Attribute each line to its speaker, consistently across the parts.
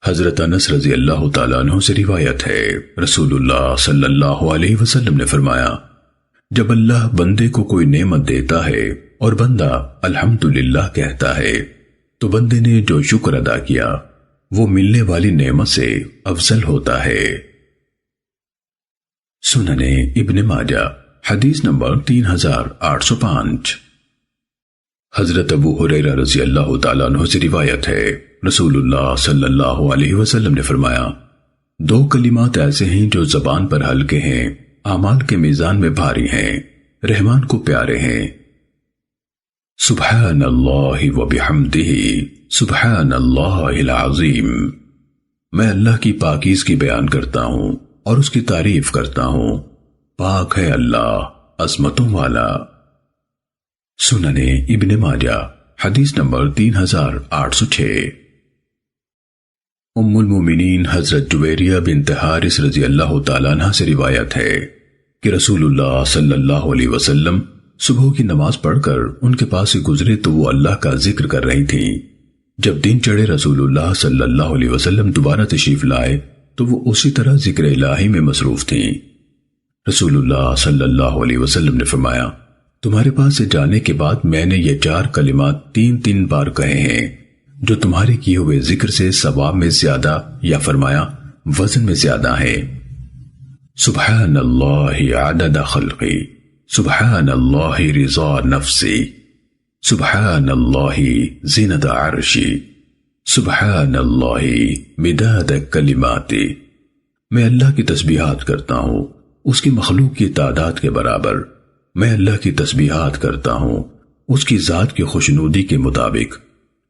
Speaker 1: حضرت انس رضی اللہ تعالیٰ عنہ سے روایت ہے، رسول اللہ صلی اللہ علیہ وسلم نے فرمایا، جب اللہ بندے کو کوئی نعمت دیتا ہے اور بندہ الحمدللہ کہتا ہے تو بندے نے جو شکر ادا کیا وہ ملنے والی نعمت سے افضل ہوتا ہے۔ سننے ابن ماجہ حدیث نمبر 3805۔ حضرت ابو ہریرہ رضی اللہ تعالیٰ عنہ سے روایت ہے، رسول اللہ صلی اللہ علیہ وسلم نے فرمایا، دو کلمات ایسے ہیں جو زبان پر ہلکے ہیں، اعمال کے میزان میں بھاری ہیں، رحمان کو پیارے ہیں۔ سبحان اللہ و بحمدہ سبحان اللہ العظیم۔ میں اللہ کی پاکیزگی بیان کرتا ہوں اور اس کی تعریف کرتا ہوں، پاک ہے اللہ، عظمتوں والا۔ سننے ابن ماجہ حدیث نمبر 3806۔ ام المومنین حضرت جویریہ بنت حارث رضی اللہ تعالیٰ عنہ سے روایت ہے کہ رسول اللہ صلی اللہ علیہ وسلم صبح کی نماز پڑھ کر ان کے پاس سے گزرے تو وہ اللہ کا ذکر کر رہی تھیں۔ جب دن چڑھے رسول اللہ صلی اللہ علیہ وسلم دوبارہ تشریف لائے تو وہ اسی طرح ذکر الہی میں مصروف تھیں۔ رسول اللہ صلی اللہ علیہ وسلم نے فرمایا، تمہارے پاس سے جانے کے بعد میں نے یہ 4 کلمات 3 بار کہے ہیں جو تمہارے کیے ہوئے ذکر سے ثواب میں زیادہ، یا فرمایا وزن میں زیادہ ہے۔ سبحان اللہ عدد خلقی، سبحان اللہ رضا نفسی، سبحان اللہ زینت عرشی، سبحان اللہ مداد کلماتی۔ میں اللہ کی تسبیحات کرتا ہوں اس کی مخلوق کی تعداد کے برابر، میں اللہ کی تسبیحات کرتا ہوں اس کی ذات کی خوشنودی کے مطابق،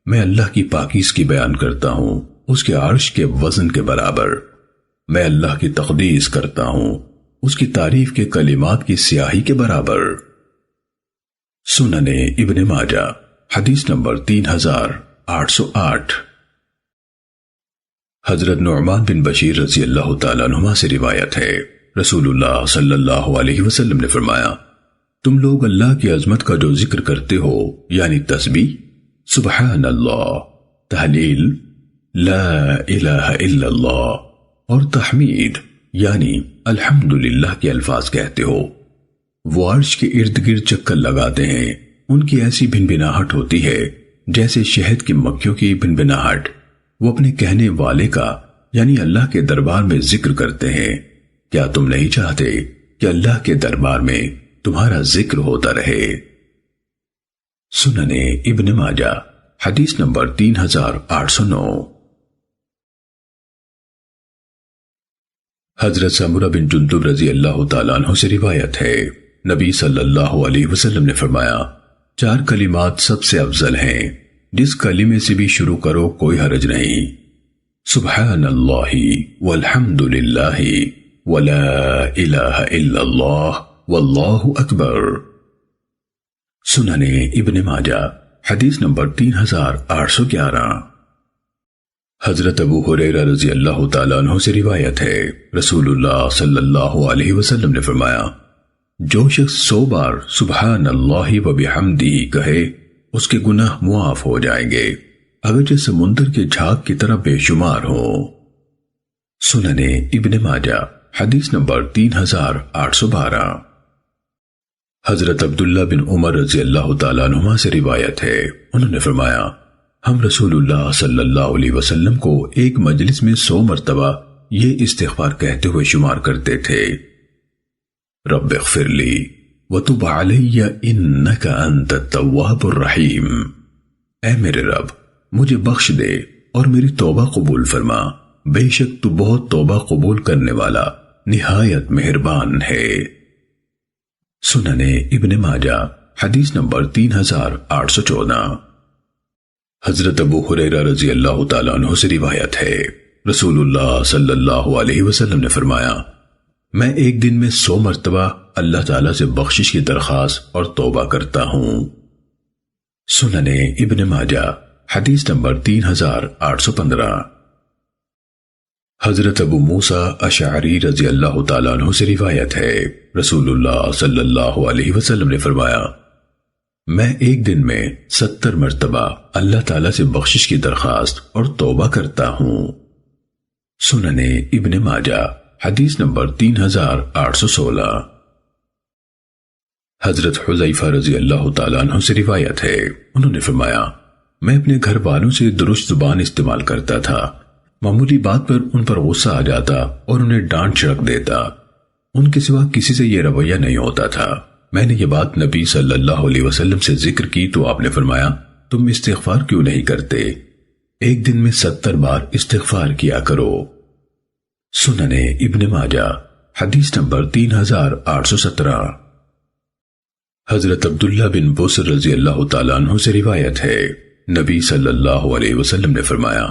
Speaker 1: میں اللہ کی پاکیزگی بیان کرتا ہوں اس کے عرش کے وزن کے برابر، میں اللہ کی تقدیس کرتا ہوں اس کی تعریف کے کلمات کی سیاہی کے برابر۔ سننے ابن ماجہ حدیث نمبر 3808۔ حضرت نعمان بن بشیر رضی اللہ تعالیٰ عنہما سے روایت ہے، رسول اللہ صلی اللہ علیہ وسلم نے فرمایا، تم لوگ اللہ کی عظمت کا جو ذکر کرتے ہو، یعنی تسبیح، سبحان اللہ، تحلیل، لا الہ الا اللہ، اور تحمید یعنی الحمدللہ کے الفاظ کہتے ہو، وہ عرش کے ارد گرد چکر لگاتے ہیں، ان کی ایسی بھنبھناہٹ ہوتی ہے جیسے شہد کی مکھیوں کی بھنبھناہٹ۔ وہ اپنے کہنے والے کا یعنی اللہ کے دربار میں ذکر کرتے ہیں۔ کیا تم نہیں چاہتے کہ اللہ کے دربار میں تمہارا ذکر ہوتا رہے؟ سننے ابن ماجہ حدیث نمبر 3809۔ حضرت سمرہ بن جندب رضی اللہ تعالیٰ عنہ سے روایت ہے، نبی صلی اللہ علیہ وسلم نے فرمایا، 4 کلمات سب سے افضل ہیں، جس کلمے سے بھی شروع کرو کوئی حرج نہیں۔ سبحان اللہ والحمد للہ ولا الہ الا اللہ واللہ اکبر۔ سننے ابن ماجہ حدیث نمبر 3811۔ حضرت ابو ہریرہ رضی اللہ تعالیٰ عنہ سے روایت ہے، رسول اللہ صلی اللہ علیہ وسلم نے فرمایا، جو شخص 100 بار سبحان اللہ و بحمدہ کہے اس کے گناہ معاف ہو جائیں گے، اگرچہ سمندر کے جھاگ کی طرح بے شمار ہوں۔ سننے ابن ماجہ حدیث نمبر 3812۔ حضرت عبداللہ بن عمر رضی اللہ تعالیٰ عنہما سے روایت ہے، انہوں نے فرمایا، ہم رسول اللہ صلی اللہ علیہ وسلم کو ایک مجلس میں 100 مرتبہ یہ استغفار کہتے ہوئے شمار کرتے تھے، رب اغفر لی وتب علی انک انت التواب الرحیم، اے میرے رب مجھے بخش دے اور میری توبہ قبول فرما، بے شک تو بہت توبہ قبول کرنے والا نہایت مہربان ہے۔ سننے ابن ماجہ حدیث نمبر 3814۔ حضرت ابو ہریرہ رضی اللہ تعالیٰ عنہ سے روایت ہے، رسول اللہ صلی اللہ علیہ وسلم نے فرمایا، میں ایک دن میں 100 مرتبہ اللہ تعالیٰ سے بخشش کی درخواست اور توبہ کرتا ہوں۔ سننے ابن ماجہ حدیث نمبر 3815۔ حضرت ابو موسیٰ اشعری رضی اللہ تعالیٰ عنہ سے روایت ہے، رسول اللہ صلی اللہ علیہ وسلم نے فرمایا، میں ایک دن میں 70 مرتبہ اللہ تعالیٰ سے بخشش کی درخواست اور توبہ کرتا ہوں۔ سننے ابن ماجہ حدیث نمبر 3816۔ حضرت حذیفہ رضی اللہ تعالیٰ عنہ سے روایت ہے، انہوں نے فرمایا میں اپنے گھر والوں سے درست زبان استعمال کرتا تھا، معمولی بات پر ان پر غصہ آ جاتا اور انہیں ڈانٹ چھڑک دیتا، ان کے سوا کسی سے یہ رویہ نہیں ہوتا تھا۔ میں نے یہ بات نبی صلی اللہ علیہ وسلم سے ذکر کی تو آپ نے فرمایا تم استغفار کیوں نہیں کرتے؟ ایک دن میں 70 بار استغفار کیا کرو۔ سننے ابن ماجہ حدیث نمبر 3817۔ حضرت عبداللہ بن بصر رضی اللہ تعالیٰ عنہ سے روایت ہے، نبی صلی اللہ علیہ وسلم نے فرمایا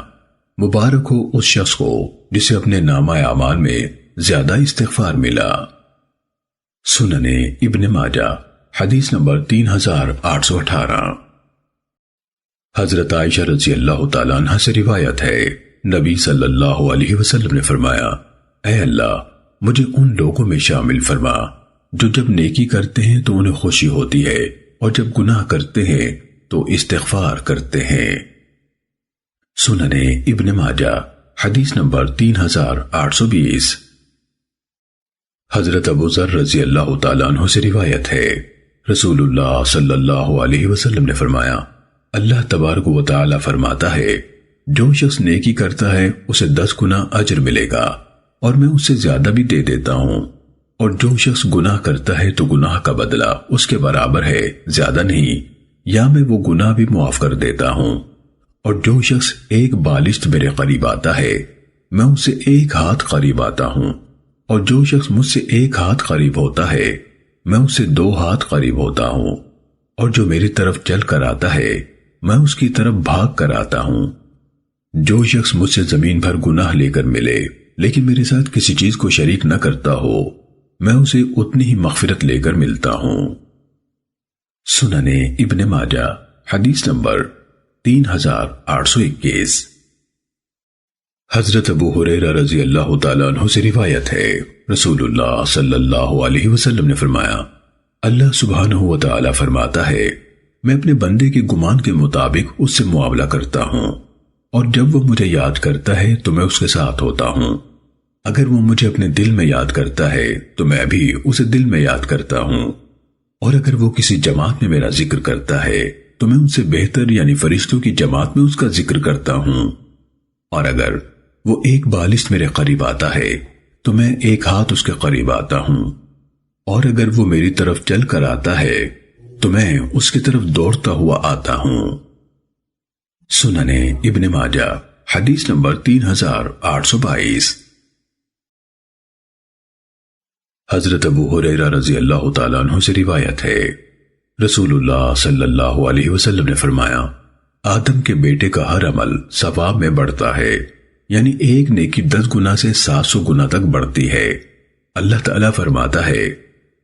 Speaker 1: مبارک ہو اس شخص کو جسے اپنے نامہ اعمال میں زیادہ استغفار ملا۔ سننے ابن ماجہ حدیث نمبر 3818۔ حضرت عائشہ رضی اللہ تعالیٰ عنہ سے روایت ہے، نبی صلی اللہ علیہ وسلم نے فرمایا اے اللہ مجھے ان لوگوں میں شامل فرما جو جب نیکی کرتے ہیں تو انہیں خوشی ہوتی ہے اور جب گناہ کرتے ہیں تو استغفار کرتے ہیں۔ سننے ابن ماجہ حدیث نمبر 3820۔ حضرت ابو ذر رضی اللہ تعالیٰ عنہ سے روایت ہے، رسول اللہ صلی اللہ علیہ وسلم نے فرمایا اللہ تبارک و تعالیٰ فرماتا ہے جو شخص نیکی کرتا ہے اسے 10 گنا اجر ملے گا اور میں اس سے زیادہ بھی دے دیتا ہوں، اور جو شخص گناہ کرتا ہے تو گناہ کا بدلہ اس کے برابر ہے، زیادہ نہیں، یا میں وہ گناہ بھی معاف کر دیتا ہوں، اور جو شخص ایک بالشت میرے قریب آتا ہے میں اس سے 1 ہاتھ قریب آتا ہوں، اور جو شخص مجھ سے 1 ہاتھ قریب ہوتا ہے میں اس سے 2 ہاتھ قریب ہوتا ہوں، اور جو میری طرف چل کر آتا ہے میں اس کی طرف بھاگ کر آتا ہوں۔ جو شخص مجھ سے زمین بھر گناہ لے کر ملے لیکن میرے ساتھ کسی چیز کو شریک نہ کرتا ہو میں اسے اتنی ہی مغفرت لے کر ملتا ہوں۔ سننے ابن ماجہ حدیث نمبر 3821۔ حضرت ابو ہریرہ رضی اللہ تعالیٰ عنہ سے روایت ہے، رسول اللہ صلی اللہ علیہ وسلم نے فرمایا اللہ سبحانہ و تعالیٰ فرماتا ہے میں اپنے بندے کے گمان کے مطابق اس سے معاملہ کرتا ہوں، اور جب وہ مجھے یاد کرتا ہے تو میں اس کے ساتھ ہوتا ہوں، اگر وہ مجھے اپنے دل میں یاد کرتا ہے تو میں بھی اسے دل میں یاد کرتا ہوں، اور اگر وہ کسی جماعت میں میرا ذکر کرتا ہے تو میں ان سے بہتر یعنی فرشتوں کی جماعت میں اس کا ذکر کرتا ہوں، اور اگر وہ ایک بالشت میرے قریب آتا ہے تو میں 1 ہاتھ اس کے قریب آتا ہوں، اور اگر وہ میری طرف چل کر آتا ہے تو میں اس کی طرف دوڑتا ہوا آتا ہوں۔ سننے ابن ماجہ حدیث نمبر 3822۔ حضرت ابو ہریرہ رضی اللہ تعالیٰ عنہ سے روایت ہے، رسول اللہ صلی اللہ علیہ وسلم نے فرمایا آدم کے بیٹے کا ہر عمل ثواب میں بڑھتا ہے، یعنی ایک نیکی 10 گنا سے 700 گنا تک بڑھتی ہے۔ اللہ تعالیٰ فرماتا ہے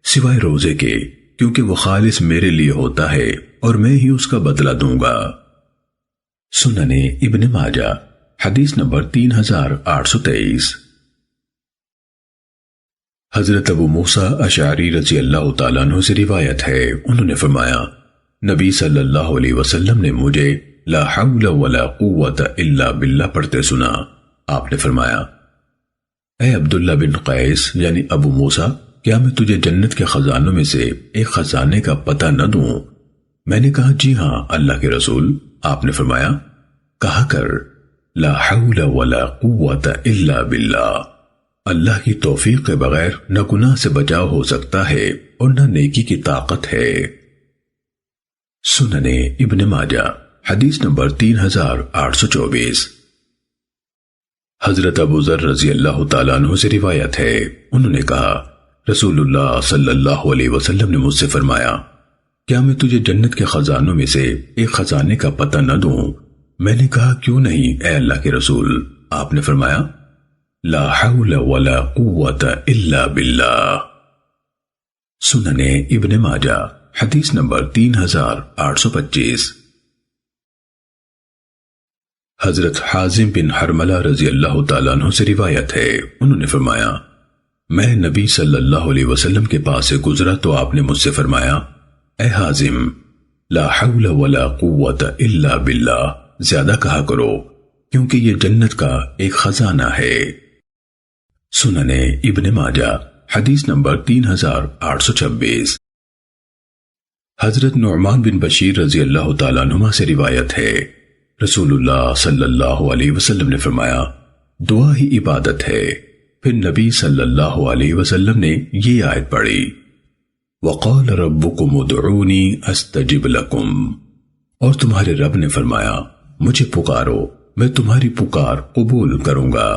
Speaker 1: سوائے روزے کے، کیونکہ وہ خالص میرے لیے ہوتا ہے اور میں ہی اس کا بدلہ دوں گا۔ سننے ابن ماجہ حدیث نمبر 3823۔ حضرت ابو موسیٰ اشعری رضی اللہ تعالیٰ عنہ سے روایت ہے، انہوں نے فرمایا نبی صلی اللہ علیہ وسلم نے مجھے لا حول ولا قوت الا باللہ پڑھتے سنا۔ آپ نے فرمایا اے عبداللہ بن قیس یعنی ابو موسیٰ کیا میں تجھے جنت کے خزانوں میں سے ایک خزانے کا پتہ نہ دوں؟ میں نے کہا جی ہاں اللہ کے رسول۔ آپ نے فرمایا کہا کر لا حول ولا قوت الا باللہ، اللہ کی توفیق کے بغیر نہ گناہ سے بچاؤ ہو سکتا ہے اور نہ نیکی کی طاقت ہے۔ سننے ابن ماجہ حدیث نمبر 3824۔ حضرت ابو ذر رضی اللہ تعالیٰ عنہ سے روایت ہے، انہوں نے کہا رسول اللہ صلی اللہ علیہ وسلم نے مجھ سے فرمایا کیا میں تجھے جنت کے خزانوں میں سے ایک خزانے کا پتہ نہ دوں؟ میں نے کہا کیوں نہیں اے اللہ کے رسول۔ آپ نے فرمایا لا حول ولا قوت الا باللہ۔ سننے ابن ماجہ حدیث نمبر 3825۔ حضرت حازم بن حرملہ رضی اللہ تعالیٰ عنہ سے روایت ہے، انہوں نے فرمایا میں نبی صلی اللہ علیہ وسلم کے پاس سے گزرا تو آپ نے مجھ سے فرمایا اے حازم لا حول ولا قوت الا باللہ زیادہ کہا کرو، کیونکہ یہ جنت کا ایک خزانہ ہے۔ سننے ابن ماجہ حدیث نمبر 3826۔ حضرت نعمان بن بشیر رضی اللہ تعالیٰ عنہما سے روایت ہے، رسول اللہ صلی اللہ علیہ وسلم نے فرمایا، دعا ہی عبادت ہے۔ پھر نبی صلی اللہ علیہ وسلم نے یہ آیت پڑھی، وَقَالَ رَبُّكُمُ ادْعُونِي أَسْتَجِبْ لَكُمْ، اور تمہارے رب نے فرمایا مجھے پکارو میں تمہاری پکار قبول کروں گا۔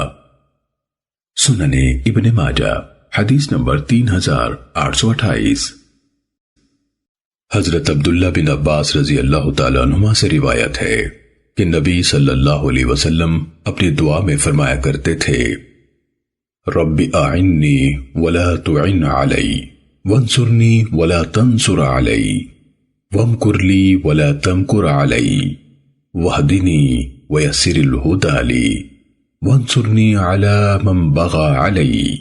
Speaker 1: سننے ابن ماجہ حدیث نمبر 3828۔ حضرت عبداللہ بن عباس رضی اللہ تعالیٰ عنہما سے روایت ہے کہ نبی صلی اللہ علیہ وسلم اپنی دعا میں فرمایا کرتے تھے، رب اعنی ولا تعن علی وانصرنی ولا تنصر علی وامکر لی ولا تمکر علی واہدنی ویسر الہدی لی وانصرنی علی من بغى علی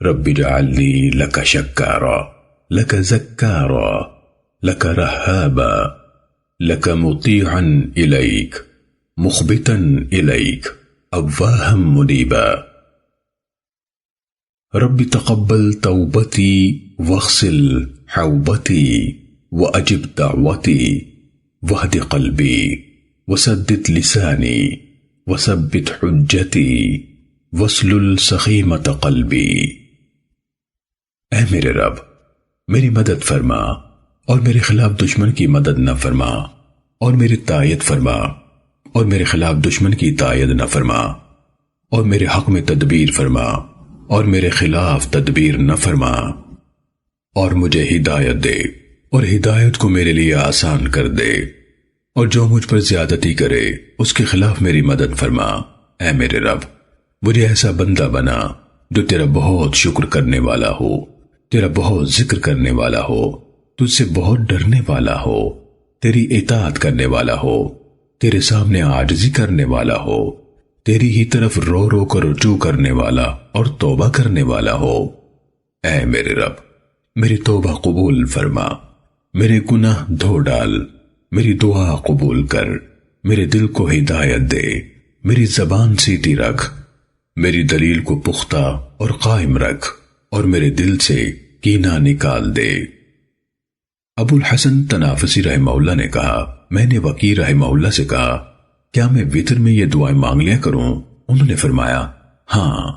Speaker 1: رب اجعلنی لک شکارا لک زکارا لک رہابا لک مطیعا الیک مخبتا الیک اواہا منیبا رب تقبل توبتی واغسل حوبتی واجب دعوتی واہد قلبی وسدد لسانی وثبت حجتی واسلل سخیمت قلبی۔ اے میرے رب میری مدد فرما اور میرے خلاف دشمن کی مدد نہ فرما، اور میری تائید فرما اور میرے خلاف دشمن کی تائید نہ فرما، اور میرے حق میں تدبیر فرما اور میرے خلاف تدبیر نہ فرما، اور مجھے ہدایت دے اور ہدایت کو میرے لیے آسان کر دے، اور جو مجھ پر زیادتی کرے اس کے خلاف میری مدد فرما۔ اے میرے رب مجھے ایسا بندہ بنا جو تیرا بہت شکر کرنے والا ہو، تیرا بہت ذکر کرنے والا ہو، تجھ سے بہت ڈرنے والا ہو، تیری اطاعت کرنے والا ہو، تیرے سامنے عاجزی کرنے والا ہو، تیری ہی طرف رو رو کر رجوع کرنے والا اور توبہ کرنے والا ہو۔ اے میرے رب میری توبہ قبول فرما، میرے گناہ دھو ڈال، میری دعا قبول کر، میرے دل کو ہدایت دے، میری زبان سیدھی رکھ، میری دلیل کو پختہ اور قائم رکھ، اور میرے دل سے کینہ نکال دے۔ ابو الحسن تنافسی رحمہ اللہ نے کہا، میں نے وکیع رحمہ اللہ سے کہا، کیا میں وتر میں یہ دعائیں مانگ لیا کروں؟ انہوں نے فرمایا ہاں۔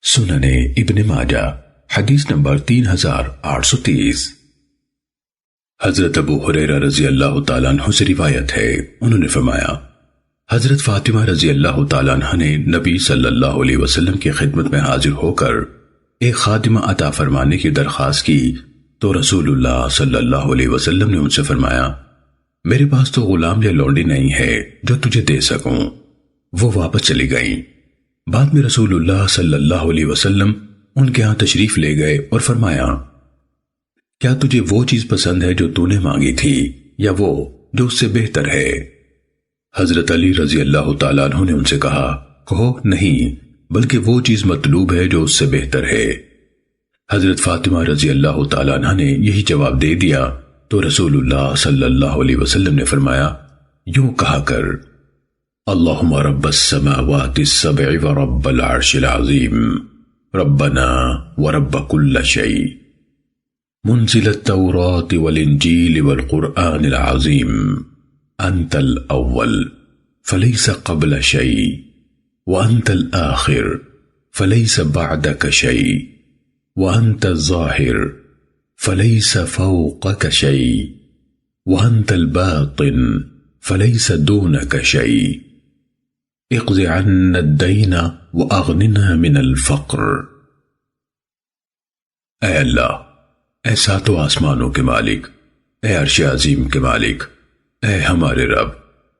Speaker 1: سننے ابن ماجہ حدیث نمبر 3830۔ حضرت ابو ہریرہ رضی اللہ تعالیٰ عنہ سے روایت ہے، انہوں نے فرمایا حضرت فاطمہ رضی اللہ تعالیٰ عنہ نے نبی صلی اللہ علیہ وسلم کی خدمت میں حاضر ہو کر ایک خادمہ عطا فرمانے کی درخواست کی تو رسول اللہ صلی اللہ علیہ وسلم نے ان سے فرمایا، میرے پاس تو غلام یا لونڈی نہیں ہے جو تجھے دے سکوں۔ وہ واپس چلی گئیں۔ بعد میں رسول اللہ صلی اللہ علیہ وسلم ان کے ہاں تشریف لے گئے اور فرمایا، کیا تجھے وہ چیز پسند ہے جو تو نے مانگی تھی یا وہ جو اس سے بہتر ہے؟ حضرت علی رضی اللہ تعالیٰ عنہ نے ان سے کہا، کہو نہیں بلکہ وہ چیز مطلوب ہے جو اس سے بہتر ہے۔ حضرت فاطمہ رضی اللہ تعالیٰ عنہ نے یہی جواب دے دیا تو رسول اللہ صلی اللہ علیہ وسلم نے فرمایا، یوں کہا کر، اللہم رب السماوات السبع ورب العرش العظیم ربنا ورب كل شيء منزل التوراة والانجيل والقرآن العظيم انت الاول فليس قبل شيء وانت الاخر فليس بعدك شيء وانت الظاهر فليس فوقك شيء وانت الباطن فليس دونك شيء اقض عنا الدين واغننا من الفقر۔ اے اللہ، اے ساتوں آسمانوں کے مالک، اے عرش عظیم کے مالک، اے ہمارے رب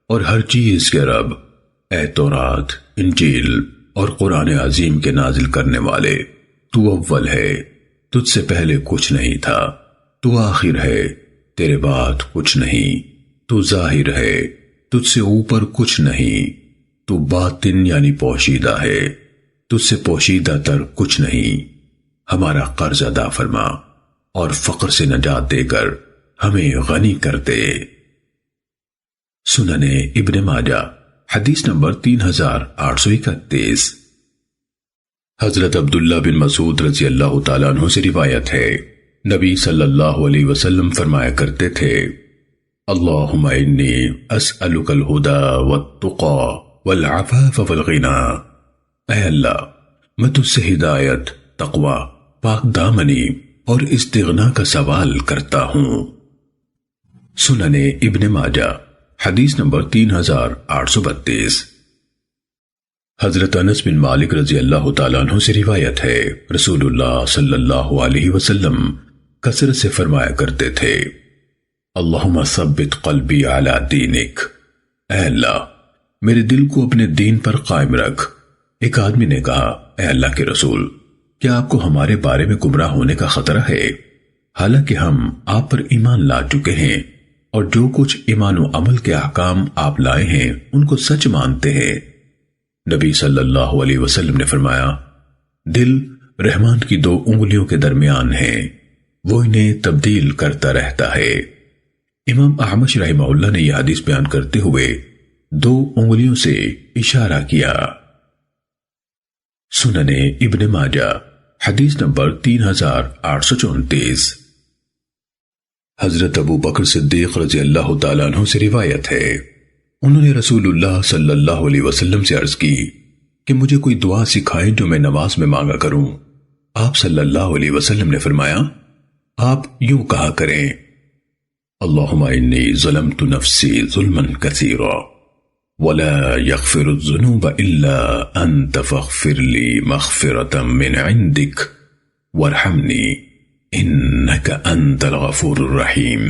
Speaker 1: اور ہر چیز کے رب، اے تورات، انجیل اور قرآن عظیم کے نازل کرنے والے، تو اول ہے، تجھ سے پہلے کچھ نہیں تھا، تو آخر ہے، تیرے بعد کچھ نہیں، تو ظاہر ہے، تجھ سے اوپر کچھ نہیں، تو باطن یعنی پوشیدہ ہے، تجھ سے پوشیدہ تر کچھ نہیں، ہمارا قرض ادا فرما اور فقر سے نجات دے کر ہمیں غنی کر دے۔ سننے ابن ماجہ حدیث نمبر 3831۔ حضرت عبداللہ بن مسعود رضی اللہ تعالیٰ عنہ سے روایت ہے، نبی صلی اللہ علیہ وسلم فرمایا کرتے تھے، اللہم انی اسألک الہدی والتقی والعفاف والغنی۔ اے اللہ، میں تجھ سے ہدایت، تقوی، پاک دامنی اور استغنا کا سوال کرتا ہوں۔ سنن ابن ماجہ حدیث نمبر 3832۔ حضرت انس بن مالک رضی اللہ تعالیٰ عنہ سے روایت ہے، رسول اللہ صلی اللہ علیہ وسلم کثرت سے فرمایا کرتے تھے، اللہم ثبت قلبی علی دینک۔ اے اللہ، میرے دل کو اپنے دین پر قائم رکھ۔ ایک آدمی نے کہا، اے اللہ کے رسول، کیا آپ کو ہمارے بارے میں گمراہ ہونے کا خطرہ ہے؟ حالانکہ ہم آپ پر ایمان لا چکے ہیں اور جو کچھ ایمان و عمل کے احکام آپ لائے ہیں ان کو سچ مانتے ہیں۔ نبی صلی اللہ علیہ وسلم نے فرمایا، دل رحمان کی 2 انگلیوں کے درمیان ہے، وہ انہیں تبدیل کرتا رہتا ہے۔ امام احمد رحمہ اللہ نے یہ حدیث بیان کرتے ہوئے 2 انگلیوں سے اشارہ کیا۔ سنن ابن ماجہ حدیث نمبر 3834۔ حضرت ابو بکر صدیق رضی اللہ تعالیٰ عنہ سے روایت ہے، انہوں نے رسول اللہ صلی اللہ علیہ وسلم سے عرض کی کہ مجھے کوئی دعا سکھائیں جو میں نماز میں مانگا کروں۔ آپ صلی اللہ علیہ وسلم نے فرمایا، آپ یوں کہا کریں، اللہم انی ظلمت نفسی ظلما کثیرا ولا یغفر الذنوب الا انت فاغفر لی مغفرة من عندک وارحمنی انک انت الغفور الرحیم۔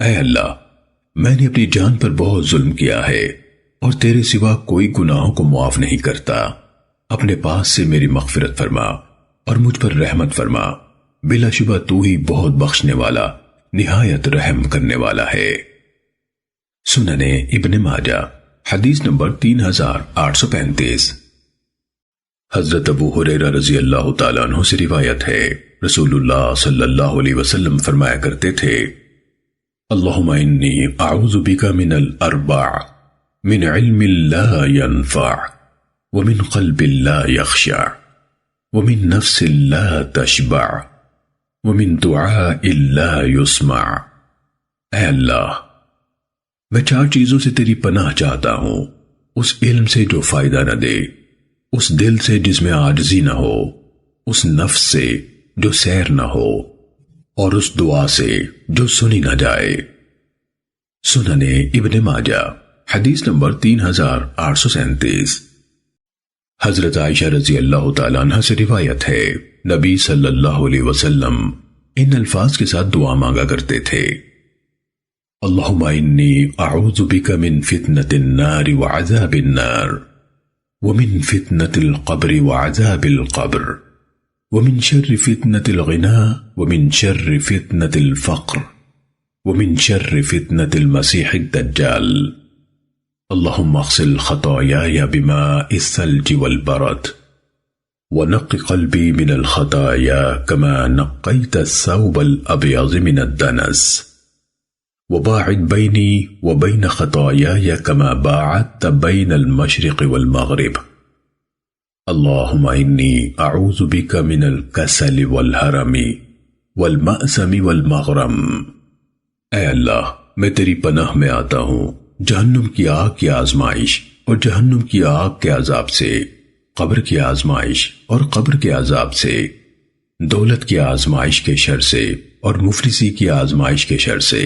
Speaker 1: اے اللہ، میں نے اپنی جان پر بہت ظلم کیا ہے اور تیرے سوا کوئی گناہوں کو معاف نہیں کرتا، اپنے پاس سے میری مغفرت فرما اور مجھ پر رحمت فرما، بلا شبہ تو ہی بہت بخشنے والا، نہایت رحم کرنے والا ہے۔ سنن ابن ماجہ حدیث نمبر 3835۔ حضرت ابو ہریرہ رضی اللہ تعالیٰ عنہ سے روایت ہے، رسول اللہ صلی اللہ علیہ وسلم فرمایا کرتے تھے، اللہم انی اعوذ بک من الاربع، من علم لا ينفع، ومن قلب لا يخشع، ومن نفس لا تشبع، ومن دعاء لا يسمع۔ اے اللہ، میں 4 چیزوں سے تیری پناہ چاہتا ہوں، اس علم سے جو فائدہ نہ دے، اس دل سے جس میں عاجزی نہ ہو، اس نفس سے جو سیر نہ ہو، اور اس دعا سے جو سنی نہ جائے۔ سنن ابن ماجہ حدیث نمبر 3837۔ حضرت عائشہ رضی اللہ تعالیٰ عنہ سے روایت ہے، نبی صلی اللہ علیہ وسلم ان الفاظ کے ساتھ دعا مانگا کرتے تھے، اللہم انی اعوذ بک من فتنة النار وعذاب النار، ومن فتنة القبر وعذاب القبر، ومن شر فتنة الغنى، ومن شر فتنة الفقر، ومن شر فتنة المسيح الدجال، اللهم اغسل خطاياي بماء الثلج والبرد، ونق قلبي من الخطايا كما نقيت الثوب الأبيض من الدنس، وباعد بيني وبين خطاياي كما باعدت بين المشرق والمغرب، اللهم إني أعوذ بك من الكسل والهرم والمأسم والمغرم۔ اے اللہ، میں تیری پناہ میں آتا ہوں جہنم کی آگ کی آزمائش اور جہنم کی آگ کے عذاب سے، قبر کی آزمائش اور قبر کے عذاب سے، دولت کی آزمائش کے شر سے اور مفلسی کی آزمائش کے شر سے،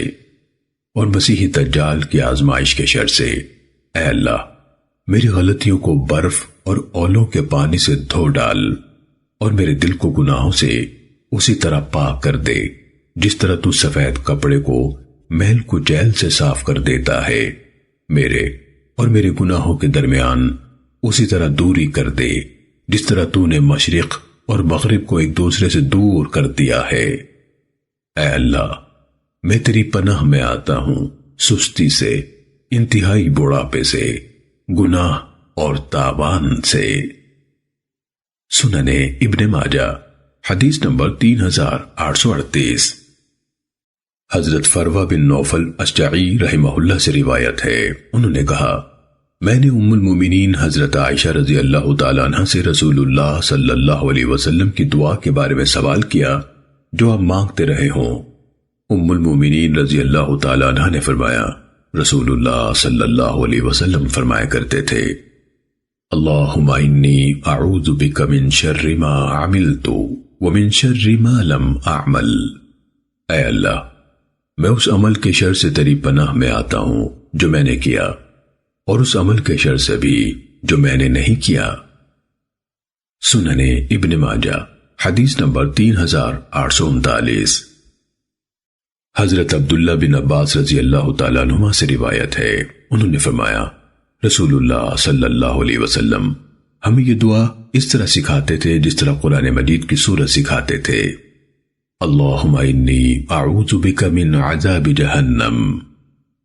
Speaker 1: اور مسیح دجال کی آزمائش کے شر سے۔ اے اللہ، میری غلطیوں کو برف اور اولوں کے پانی سے دھو ڈال اور میرے دل کو گناہوں سے اسی طرح پاک کر دے جس طرح تو سفید کپڑے کو میل کچیل سے صاف کر دیتا ہے، میرے اور میرے گناہوں کے درمیان اسی طرح دوری کر دے جس طرح تو نے مشرق اور مغرب کو ایک دوسرے سے دور کر دیا ہے۔ اے اللہ، میں تیری پناہ میں آتا ہوں سستی سے، انتہائی بڑھاپے سے، گناہ اور تاوان سے۔ سنن ابن ماجہ حدیث نمبر 3838۔ حضرت فروہ بن نوفل اشجعی رحمہ اللہ سے روایت ہے، انہوں نے کہا، میں نے ام المومنین حضرت عائشہ رضی اللہ تعالیٰ عنہ سے رسول اللہ صلی اللہ علیہ وسلم کی دعا کے بارے میں سوال کیا جو آپ مانگتے رہے ہوں۔ ام المومنین رضی اللہ تعالیٰ عنہ نے فرمایا، رسول اللہ صلی اللہ علیہ وسلم فرمایا کرتے تھے، اللہم انی اعوذ بک من شر ما عملت ومن شر ما لم اعمل۔ اے اللہ، میں اس عمل کے شر سے تیری پناہ میں آتا ہوں جو میں نے کیا، اور اس عمل کے شر سے بھی جو میں نے نہیں کیا۔ سنن ابن ماجہ حدیث نمبر 3839۔ حضرت عبداللہ بن عباس رضی اللہ تعالیٰ عنہما سے روایت ہے، انہوں نے فرمایا، رسول اللہ صلی اللہ علیہ وسلم ہمیں یہ دعا اس طرح سکھاتے تھے جس طرح قرآن مجید کی سورت سکھاتے تھے، اللہم انی اعوذ بک من عذاب جہنم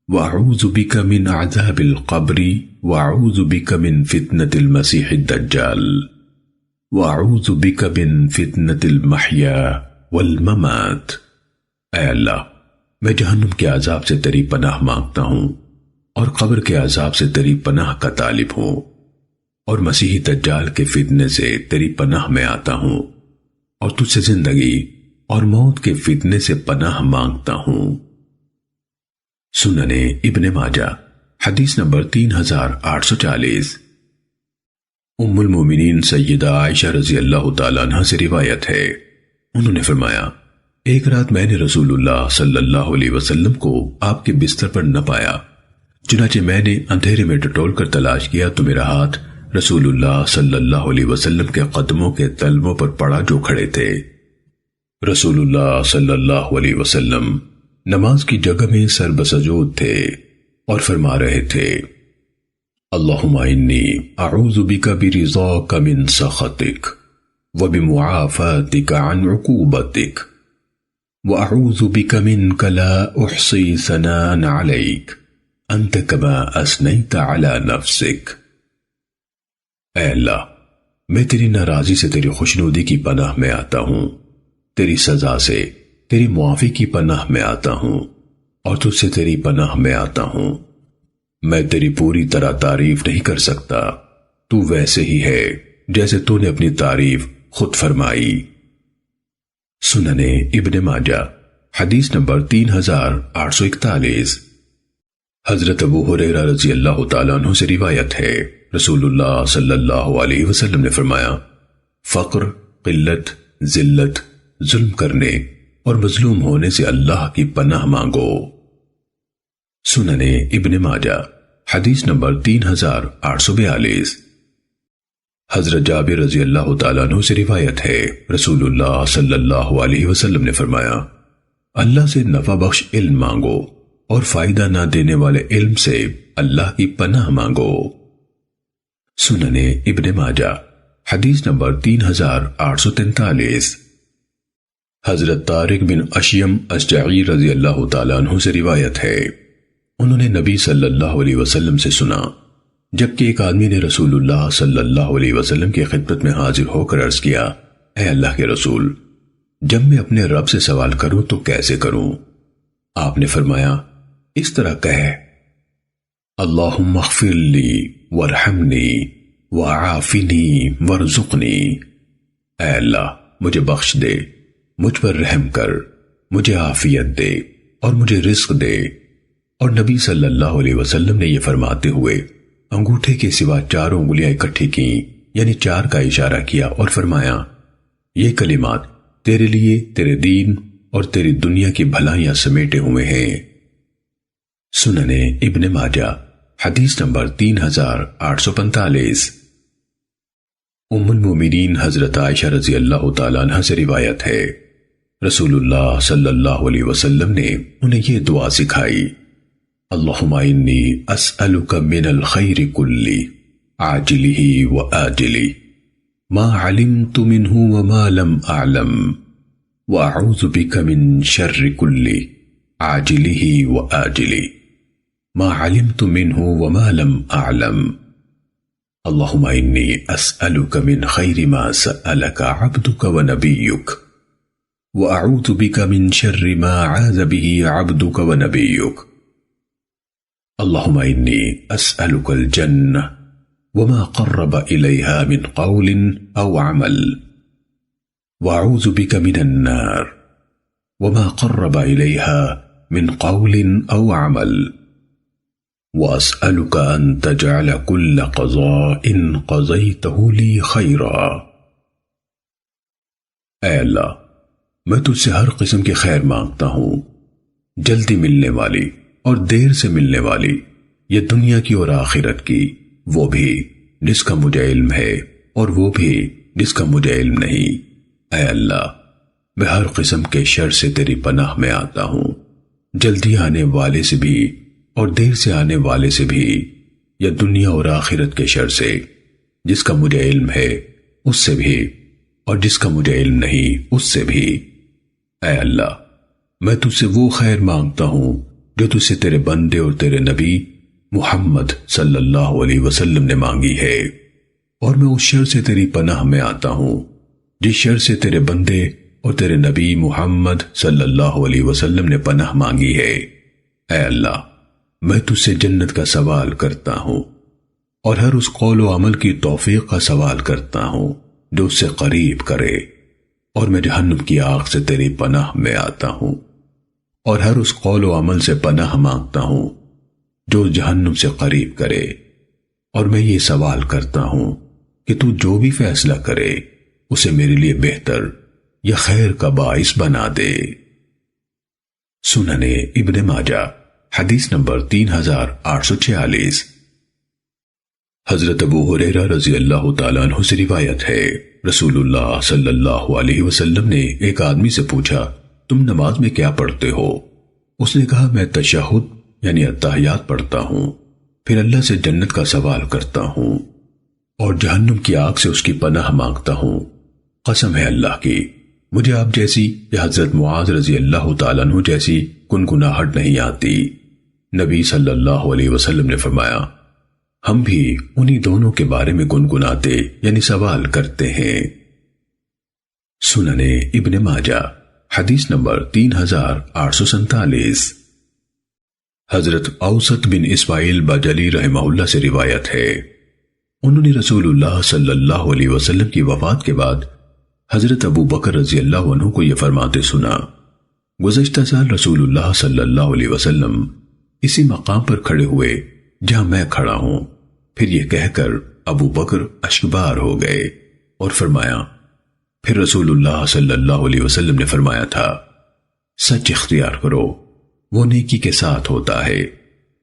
Speaker 1: واعوذ بک من عذاب القبر واعوذ بک من فتنة المسیح الدجال واعوذ بک من فتنة المحیا والممات۔ اے اللہ، میں جہنم کے عذاب سے تیری پناہ مانگتا ہوں، اور قبر کے عذاب سے تیری پناہ کا طالب ہوں، اور مسیح دجال کے فتنے سے تیری پناہ میں آتا ہوں، اور تجھ سے زندگی اور موت کے فتنے سے پناہ مانگتا ہوں۔ سنن ابن ماجہ حدیث نمبر 3840۔ ام المومنین سیدہ عائشہ رضی اللہ تعالیٰ عنہ سے روایت ہے، انہوں نے فرمایا، ایک رات میں نے رسول اللہ صلی اللہ علیہ وسلم کو آپ کے بستر پر نہ پایا، چنانچہ میں نے اندھیرے میں ٹٹول کر تلاش کیا تو میرا ہاتھ رسول اللہ صلی اللہ علیہ وسلم کے قدموں کے تلووں پر پڑا جو کھڑے تھے۔ رسول اللہ صلی اللہ علیہ وسلم نماز کی جگہ میں سر بسجود تھے اور فرما رہے تھے، اللہم انی اعوذ بک برضاک من سخطک وبمعافاتک عن عقوبتک واعوذ بک منک لا احصی ثناء علیک انت کما اثنیت علی نفسک۔ اے اللہ، میں تیری ناراضی سے تیری خوشنودی کی پناہ میں آتا ہوں، تیری سزا سے تیری معافی کی پناہ میں آتا ہوں، اور تجھ سے تیری پناہ میں آتا ہوں۔ میں تیری پوری طرح تعریف نہیں کر سکتا، تو ویسے ہی ہے جیسے تو نے اپنی تعریف خود فرمائی۔ سنن ابن ماجہ حدیث نمبر 3841۔ حضرت ابو ہریرہ رضی اللہ تعالیٰ عنہ سے روایت ہے، رسول اللہ صلی اللہ علیہ وسلم نے فرمایا، فقر، قلت، ذلت، ظلم کرنے اور مظلوم ہونے سے اللہ کی پناہ مانگو۔ سنن ابن ماجہ حدیث نمبر 3842۔ حضرت جابر رضی اللہ تعالیٰ عنہ سے روایت ہے، رسول اللہ صلی اللہ علیہ وسلم نے فرمایا، اللہ سے نفع بخش علم مانگو اور فائدہ نہ دینے والے علم سے اللہ کی پناہ مانگو۔ سنن ابن ماجہ حدیث نمبر 3843۔ حضرت طارق بن اشیم اشجعی رضی اللہ تعالیٰ عنہ سے روایت ہے، انہوں نے نبی صلی اللہ علیہ وسلم سے سنا، جبکہ ایک آدمی نے رسول اللہ صلی اللہ علیہ وسلم کی خدمت میں حاضر ہو کر عرض کیا، اے اللہ کے رسول، جب میں اپنے رب سے سوال کروں تو کیسے کروں؟ آپ نے فرمایا، اس طرح کہے، اللہم اغفر لی وارحمنی وعافنی وارزقنی۔ اے اللہ، مجھے بخش دے، مجھ پر رحم کر، مجھے عافیت دے اور مجھے رزق دے۔ اور نبی صلی اللہ علیہ وسلم نے یہ فرماتے ہوئے انگوٹھے کے سوا 4 انگلیاں اکٹھی کیں، یعنی 4 کا اشارہ کیا اور فرمایا، یہ کلمات تیرے لیے تیرے دین اور تیری دنیا کی بھلائیاں سمیٹے ہوئے ہیں۔ سنن ابن ماجہ حدیث نمبر 3845۔ ام المومنین حضرت عائشہ رضی اللہ تعالیٰ عنہ سے روایت ہے، رسول اللہ صلی اللہ علیہ وسلم نے انہیں یہ دعا سکھائی، اللہم انی اسألک من الخیر کلی عاجلہ وآجلہ ما علمت منہ وما لم اعلم واعوذ بک من شر کلی عاجلہ وآجلہ ما علمت منہ وما لم اعلم اللہم انی اسألک من خیر ما سألک عبدک ونبیک وأعوذ بك من شر ما عاذ به عبدك ونبيك۔ اللهم إني أسألك الجنة وما قرب إليها من قول أو عمل، وأعوذ بك من النار وما قرب إليها من قول أو عمل، وأسألك أن تجعل كل قضاء قضيته لي خيرا۔ اے اللہ، میں تجھ سے ہر قسم کی خیر مانگتا ہوں، جلدی ملنے والی اور دیر سے ملنے والی، یہ دنیا کی اور آخرت کی، وہ بھی جس کا مجھے علم ہے اور وہ بھی جس کا مجھے علم نہیں۔ اے اللہ، میں ہر قسم کے شر سے تیری پناہ میں آتا ہوں، جلدی آنے والے سے بھی اور دیر سے آنے والے سے بھی، یا دنیا اور آخرت کے شر سے، جس کا مجھے علم ہے اس سے بھی اور جس کا مجھے علم نہیں اس سے بھی۔ اے اللہ، میں تجھ سے وہ خیر مانگتا ہوں جو تجھ سے تیرے بندے اور تیرے نبی محمد صلی اللہ علیہ وسلم نے مانگی ہے، اور میں اس شر سے تیری پناہ میں آتا ہوں جس شر سے تیرے بندے اور تیرے نبی محمد صلی اللہ علیہ وسلم نے پناہ مانگی ہے۔ اے اللہ، میں تجھ سے جنت کا سوال کرتا ہوں اور ہر اس قول و عمل کی توفیق کا سوال کرتا ہوں جو اس سے قریب کرے، اور میں جہنم کی آگ سے تیری پناہ میں آتا ہوں اور ہر اس قول و عمل سے پناہ مانگتا ہوں جو جہنم سے قریب کرے، اور میں یہ سوال کرتا ہوں کہ تو جو بھی فیصلہ کرے اسے میرے لیے بہتر یا خیر کا باعث بنا دے۔ سنن ابن ماجہ حدیث نمبر 3846۔ حضرت ابو ہریرہ رضی اللہ تعالیٰ عنہ سے روایت ہے، رسول اللہ صلی اللہ علیہ وسلم نے ایک آدمی سے پوچھا، تم نماز میں کیا پڑھتے ہو؟ اس نے کہا، میں تشہد یعنی اتحیات پڑھتا ہوں، پھر اللہ سے جنت کا سوال کرتا ہوں اور جہنم کی آگ سے اس کی پناہ مانگتا ہوں۔ قسم ہے اللہ کی، مجھے آپ جیسی یا حضرت معاذ رضی اللہ تعالیٰ عنہ جیسی گنگناہٹ نہیں آتی۔ نبی صلی اللہ علیہ وسلم نے فرمایا، ہم بھی انہی دونوں کے بارے میں گنگناتے یعنی سوال کرتے ہیں۔ سنن ابن ماجہ حدیث نمبر 3847۔ حضرت اوسط بن اسماعیل بجلی رحمہ اللہ سے روایت ہے، انہوں نے رسول اللہ صلی اللہ علیہ وسلم کی وفات کے بعد حضرت ابو بکر رضی اللہ عنہ کو یہ فرماتے سنا، گزشتہ سال رسول اللہ صلی اللہ علیہ وسلم اسی مقام پر کھڑے ہوئے جہاں میں کھڑا ہوں، پھر یہ کہہ کر ابو بکر اشکبار ہو گئے اور فرمایا، پھر رسول اللہ صلی اللہ علیہ وسلم نے فرمایا تھا، سچ اختیار کرو، وہ نیکی کے ساتھ ہوتا ہے،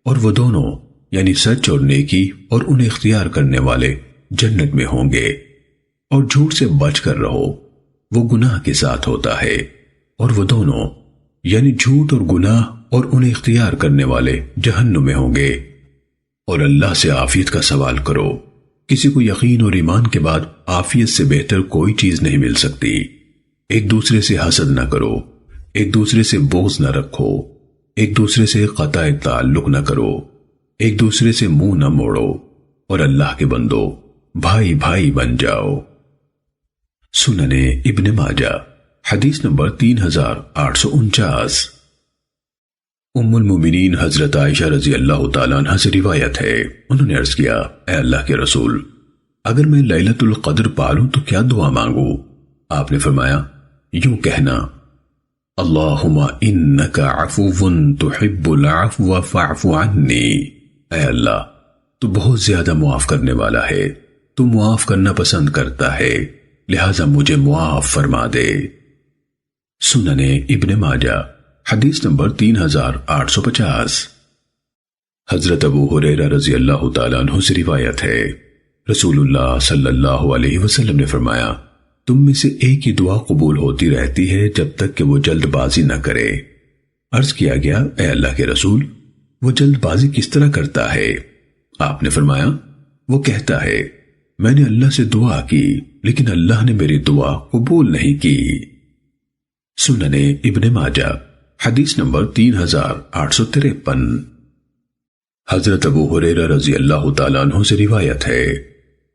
Speaker 1: اور وہ دونوں یعنی سچ اور نیکی اور انہیں اختیار کرنے والے جنت میں ہوں گے، اور جھوٹ سے بچ کر رہو، وہ گناہ کے ساتھ ہوتا ہے، اور وہ دونوں یعنی جھوٹ اور گناہ اور انہیں اختیار کرنے والے جہنم میں ہوں گے۔ اور اللہ سے عافیت کا سوال کرو، کسی کو یقین اور ایمان کے بعد عافیت سے بہتر کوئی چیز نہیں مل سکتی۔ ایک دوسرے سے حسد نہ کرو، ایک دوسرے سے بغض نہ رکھو، ایک دوسرے سے قطع تعلق نہ کرو، ایک دوسرے سے منہ نہ موڑو، اور اللہ کے بندو بھائی بھائی بن جاؤ۔ سنن ابن ماجہ حدیث نمبر 3849۔ ام المومنین حضرت عائشہ رضی اللہ تعالیٰ عنہ سے روایت ہے، انہوں نے عرض کیا، اے اللہ کے رسول، اگر میں لیلۃ القدر پالوں تو کیا دعا مانگوں؟ آپ نے فرمایا، یوں کہنا، اللہم انک عفو تحب العفو فاعف عنی۔ اے اللہ، تو بہت زیادہ معاف کرنے والا ہے، تو معاف کرنا پسند کرتا ہے، لہٰذا مجھے معاف فرما دے۔ سنن ابن ماجہ حدیث نمبر 3850۔ حضرت ابو ہریرہ رضی اللہ تعالیٰ عنہ سے روایت ہے، رسول اللہ صلی اللہ علیہ وسلم نے فرمایا، تم میں سے ایک ہی دعا قبول ہوتی رہتی ہے جب تک کہ وہ جلد بازی نہ کرے۔ عرض کیا گیا، اے اللہ کے رسول، وہ جلد بازی کس طرح کرتا ہے؟ آپ نے فرمایا، وہ کہتا ہے، میں نے اللہ سے دعا کی لیکن اللہ نے میری دعا قبول نہیں کی۔ سنن ابن ماجہ حدیث نمبر 3853۔ حضرت ابو ہریرہ رضی اللہ تعالیٰ عنہ سے روایت ہے،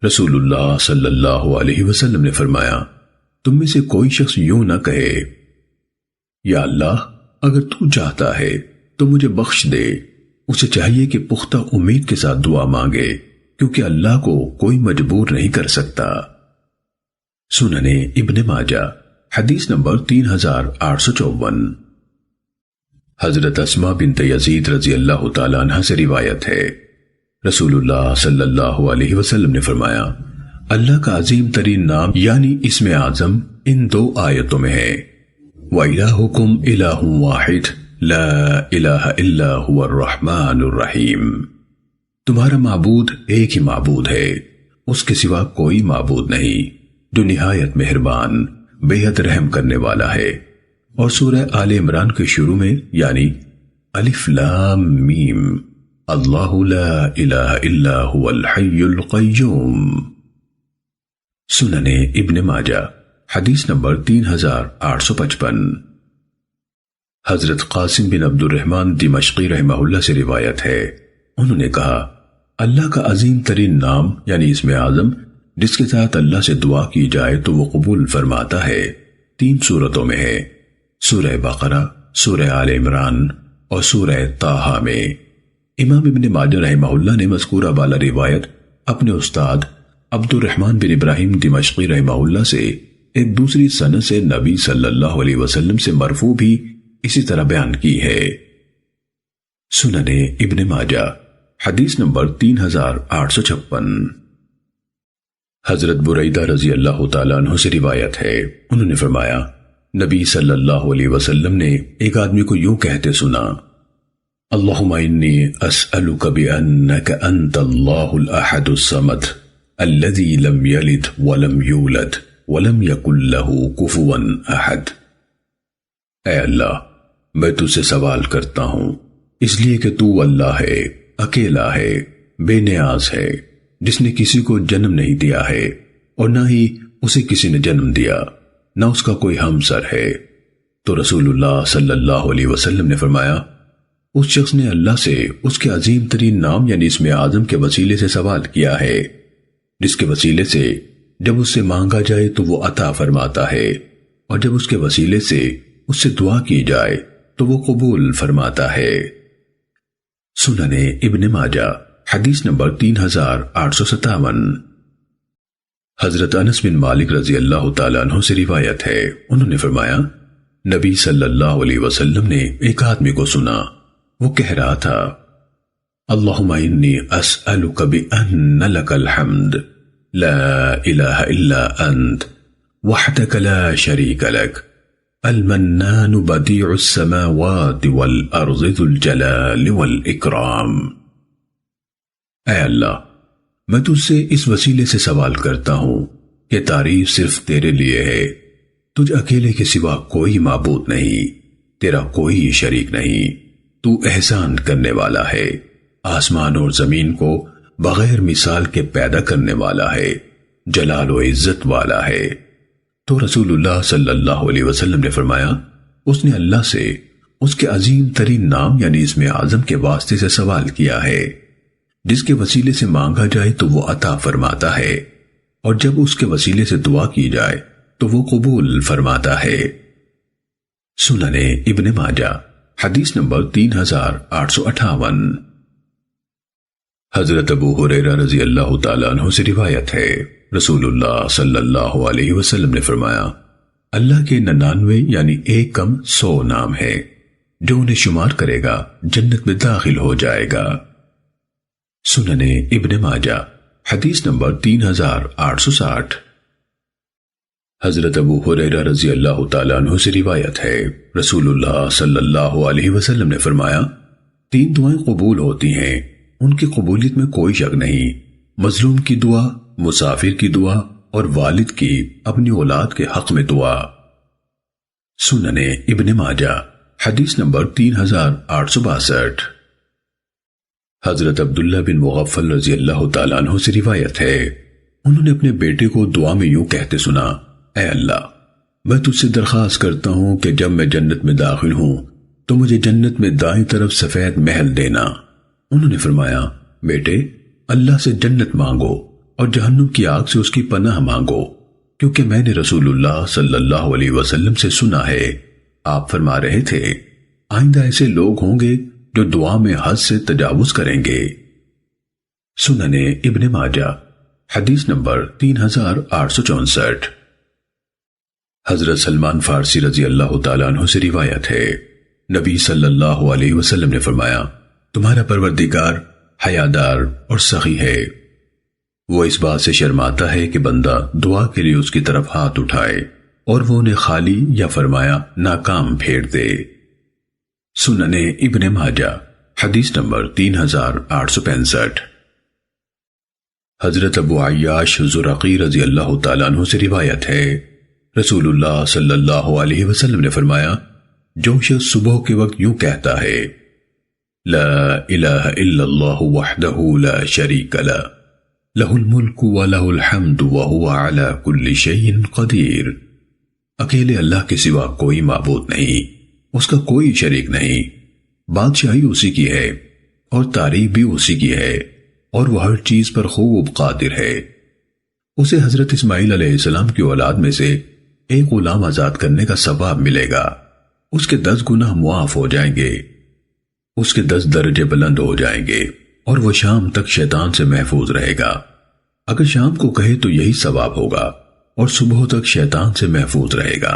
Speaker 1: رسول اللہ صلی اللہ علیہ وسلم نے فرمایا، تم میں سے کوئی شخص یوں نہ کہے، یا اللہ، اگر تو چاہتا ہے تو مجھے بخش دے، اسے چاہیے کہ پختہ امید کے ساتھ دعا مانگے، کیونکہ اللہ کو کوئی مجبور نہیں کر سکتا۔ سننے ابن ماجہ حدیث نمبر 3854۔ حضرت اسماء بنت یزید رضی اللہ تعالیٰ عنہ سے روایت ہے، رسول اللہ صلی اللہ علیہ وسلم نے فرمایا، اللہ کا عظیم ترین نام یعنی اسم اعظم ان دو آیتوں میں ہے، وَإِلَٰهُكُمْ إِلَٰهٌ وَاحِدٌ لَا إِلَٰهَ إِلَّا هُوَ الرَّحْمَٰنُ الرَّحِيمُ۔ تمہارا معبود ایک ہی معبود ہے، اس کے سوا کوئی معبود نہیں، جو نہایت مہربان بے حد رحم کرنے والا ہے۔ اور سورہ آل عمران کے شروع میں یعنی الف لام میم، اللہ لا الہ الا هو الحی القیوم۔ سننے ابن ماجہ حدیث نمبر 3855۔ حضرت قاسم بن عبد الرحمن دمشقی رحمہ اللہ سے روایت ہے، انہوں نے کہا، اللہ کا عظیم ترین نام یعنی اسم اعظم جس کے ساتھ اللہ سے دعا کی جائے تو وہ قبول فرماتا ہے، 3 صورتوں میں ہے، سورہ بقرہ، سورہ آل عمران اور سورہ طٰہٰ میں۔ امام ابن ماجہ رحمہ اللہ نے مذکورہ بالا روایت اپنے استاد عبد الرحمن بن ابراہیم دمشقی رحمہ اللہ سے ایک دوسری سند سے نبی صلی اللہ علیہ وسلم سے مرفوع بھی اسی طرح بیان کی ہے۔ سننے ابن ماجہ حدیث نمبر 3856۔ حضرت بریدہ رضی اللہ تعالیٰ عنہ سے روایت ہے، انہوں نے فرمایا، نبی صلی اللہ علیہ وسلم نے ایک آدمی کو یوں کہتے سنا، اللہم انی اسألک بأنک انت اللہ الاحد الصمد الذی لم یلد ولم یولد ولم یکن لہ کفوا احد۔ اے اللہ، میں تجھ سے سوال کرتا ہوں اس لیے کہ تو اللہ ہے، اکیلا ہے، بے نیاز ہے، جس نے کسی کو جنم نہیں دیا ہے اور نہ ہی اسے کسی نے جنم دیا، نہ اس کا کوئی ہمسر ہے۔ تو رسول اللہ صلی اللہ علیہ وسلم نے فرمایا، اس شخص نے اللہ سے اس کے عظیم ترین نام یعنی اسم اعظم کے وسیلے سے سوال کیا ہے، جس کے وسیلے سے جب اس سے مانگا جائے تو وہ عطا فرماتا ہے، اور جب اس کے وسیلے سے اس سے دعا کی جائے تو وہ قبول فرماتا ہے۔ سننے ابن ماجہ حدیث نمبر 3857۔ حضرت انس بن مالک رضی اللہ تعالیٰ عنہ سے روایت ہے، انہوں نے فرمایا، نبی صلی اللہ علیہ وسلم نے ایک آدمی کو سنا، وہ کہہ رہا تھا، اللہم انی اسألک بأن لک الحمد لا الہ الا انت وحدک لا شریک لک المنان بدیع السماوات والارض ذو الجلال والاکرام۔ اے اللہ، میں تجھ سے اس وسیلے سے سوال کرتا ہوں کہ تعریف صرف تیرے لیے ہے، تجھ اکیلے کے سوا کوئی معبود نہیں، تیرا کوئی شریک نہیں، تو احسان کرنے والا ہے، آسمان اور زمین کو بغیر مثال کے پیدا کرنے والا ہے، جلال و عزت والا ہے۔ تو رسول اللہ صلی اللہ علیہ وسلم نے فرمایا، اس نے اللہ سے اس کے عظیم ترین نام یعنی اسم اعظم کے واسطے سے سوال کیا ہے، جس کے وسیلے سے مانگا جائے تو وہ عطا فرماتا ہے، اور جب اس کے وسیلے سے دعا کی جائے تو وہ قبول فرماتا ہے۔ سننے ابن ماجہ حدیث نمبر 3858۔ حضرت ابو ہریرہ رضی اللہ تعالیٰ عنہ سے روایت ہے، رسول اللہ صلی اللہ علیہ وسلم نے فرمایا، اللہ کے 99 یعنی 1 کم 100 نام ہے، جو انہیں شمار کرے گا جنت میں داخل ہو جائے گا۔ سننے ابن ماجہ حدیث نمبر 3860۔ حضرت ابو ہریرہ رضی اللہ تعالیٰ عنہ سے روایت ہے، رسول اللہ صلی اللہ علیہ وسلم نے فرمایا، 3 دعائیں قبول ہوتی ہیں، ان کی قبولیت میں کوئی شک نہیں، مظلوم کی دعا، مسافر کی دعا اور والد کی اپنی اولاد کے حق میں دعا۔ سننے ابن ماجہ حدیث نمبر 3862۔ حضرت عبداللہ بن مغفل رضی اللہ تعالیٰ عنہ سے روایت ہے، انہوں نے اپنے بیٹے کو دعا میں یوں کہتے سنا، اے اللہ، میں تجھ سے درخواست کرتا ہوں کہ جب میں جنت میں داخل ہوں تو مجھے جنت میں دائیں طرف سفید محل دینا۔ انہوں نے فرمایا، بیٹے، اللہ سے جنت مانگو اور جہنم کی آگ سے اس کی پناہ مانگو، کیونکہ میں نے رسول اللہ صلی اللہ علیہ وسلم سے سنا ہے، آپ فرما رہے تھے، آئندہ ایسے لوگ ہوں گے جو دعا میں حد سے تجاوز کریں گے۔ سنن ابن ماجہ حدیث نمبر 3864۔ حضرت سلمان فارسی رضی اللہ تعالیٰ عنہ سے روایت ہے، نبی صلی اللہ علیہ وسلم نے فرمایا، تمہارا پروردگار حیادار اور سخی ہے، وہ اس بات سے شرماتا ہے کہ بندہ دعا کے لیے اس کی طرف ہاتھ اٹھائے اور وہ انہیں خالی یا فرمایا ناکام پھیر دے۔ سنن ابن ماجہ حدیث نمبر 3865۔ حضرت ابو عیاش زرقی رضی اللہ تعالیٰ عنہ سے روایت ہے، رسول اللہ صلی اللہ علیہ وسلم نے فرمایا، جو شخص صبح کے وقت یوں کہتا ہے، لا الہ الا اللہ وحدہ لا شریک لہ، لہ الملک ولہ الحمد وہو علی کل شیء قدیر، اکیلے اللہ کے سوا کوئی معبود نہیں، اس کا کوئی شریک نہیں، بادشاہی اسی کی ہے اور تعریف بھی اسی کی ہے اور وہ ہر چیز پر خوب قادر ہے۔ اسے حضرت اسماعیل علیہ السلام کی اولاد میں سے ایک غلام آزاد کرنے کا ثواب ملے گا، اس کے 10 گناہ معاف ہو جائیں گے، اس کے 10 درجے بلند ہو جائیں گے اور وہ شام تک شیطان سے محفوظ رہے گا۔ اگر شام کو کہے تو یہی ثواب ہوگا اور صبح تک شیطان سے محفوظ رہے گا۔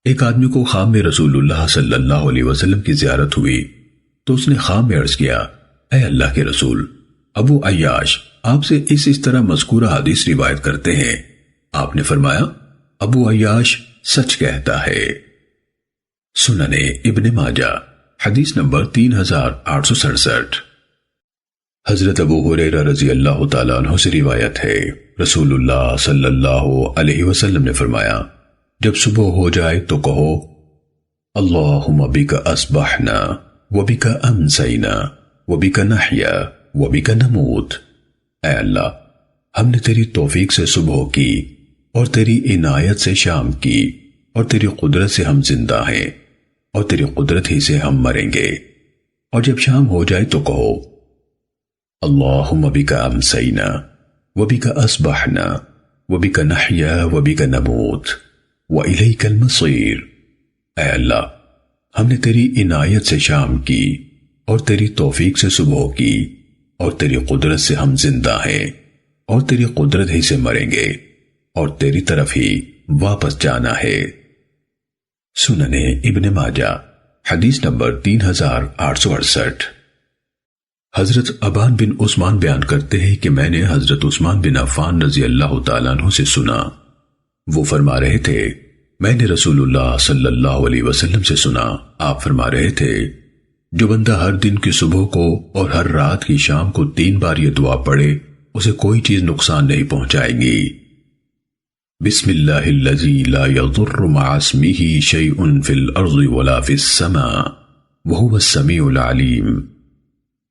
Speaker 1: ایک آدمی کو خواب میں رسول اللہ صلی اللہ علیہ وسلم کی زیارت ہوئی تو اس نے خواب میں عرض کیا، اے اللہ کے رسول، ابو عیاش آپ سے اس طرح مذکورہ حدیث روایت کرتے ہیں۔ آپ نے فرمایا، ابو عیاش سچ کہتا ہے۔ سنن ابن ماجہ حدیث نمبر 3867۔ حضرت ابو ہریرہ رضی اللہ تعالیٰ عنہ سے روایت ہے، رسول اللہ صلی اللہ علیہ وسلم نے فرمایا، جب صبح ہو جائے تو کہو، اللہم بک اصبحنا وبک امسینا وبک نحیا وبک نموت، اے اللہ ہم نے تیری توفیق سے صبح کی اور تیری عنایت سے شام کی اور تیری قدرت سے ہم زندہ ہیں اور تیری قدرت ہی سے ہم مریں گے، اور جب شام ہو جائے تو کہو، اللہم بک امسینا وبک اصبحنا وبک نحیا وبک نموت وإلیک المصیر، اے اللہ ہم نے تیری عنایت سے شام کی اور تیری توفیق سے صبح کی اور تیری قدرت سے ہم زندہ ہیں اور تیری قدرت ہی سے مریں گے اور تیری طرف ہی واپس جانا ہے۔ سنن ابن ماجہ حدیث نمبر 3868۔ حضرت ابان بن عثمان بیان کرتے ہیں کہ میں نے حضرت عثمان بن عفان رضی اللہ تعالیٰ عنہ سے سنا، وہ فرما رہے تھے، میں نے رسول اللہ صلی اللہ علیہ وسلم سے سنا، آپ فرما رہے تھے، جو بندہ ہر دن کی صبح کو اور ہر رات کی شام کو 3 بار یہ دعا پڑھے اسے کوئی چیز نقصان نہیں پہنچائے گی۔ بسم اللہ الذی لا یضر مع اسمہ شیء فی الارض ولا فی السماء وہو السمیع العلیم،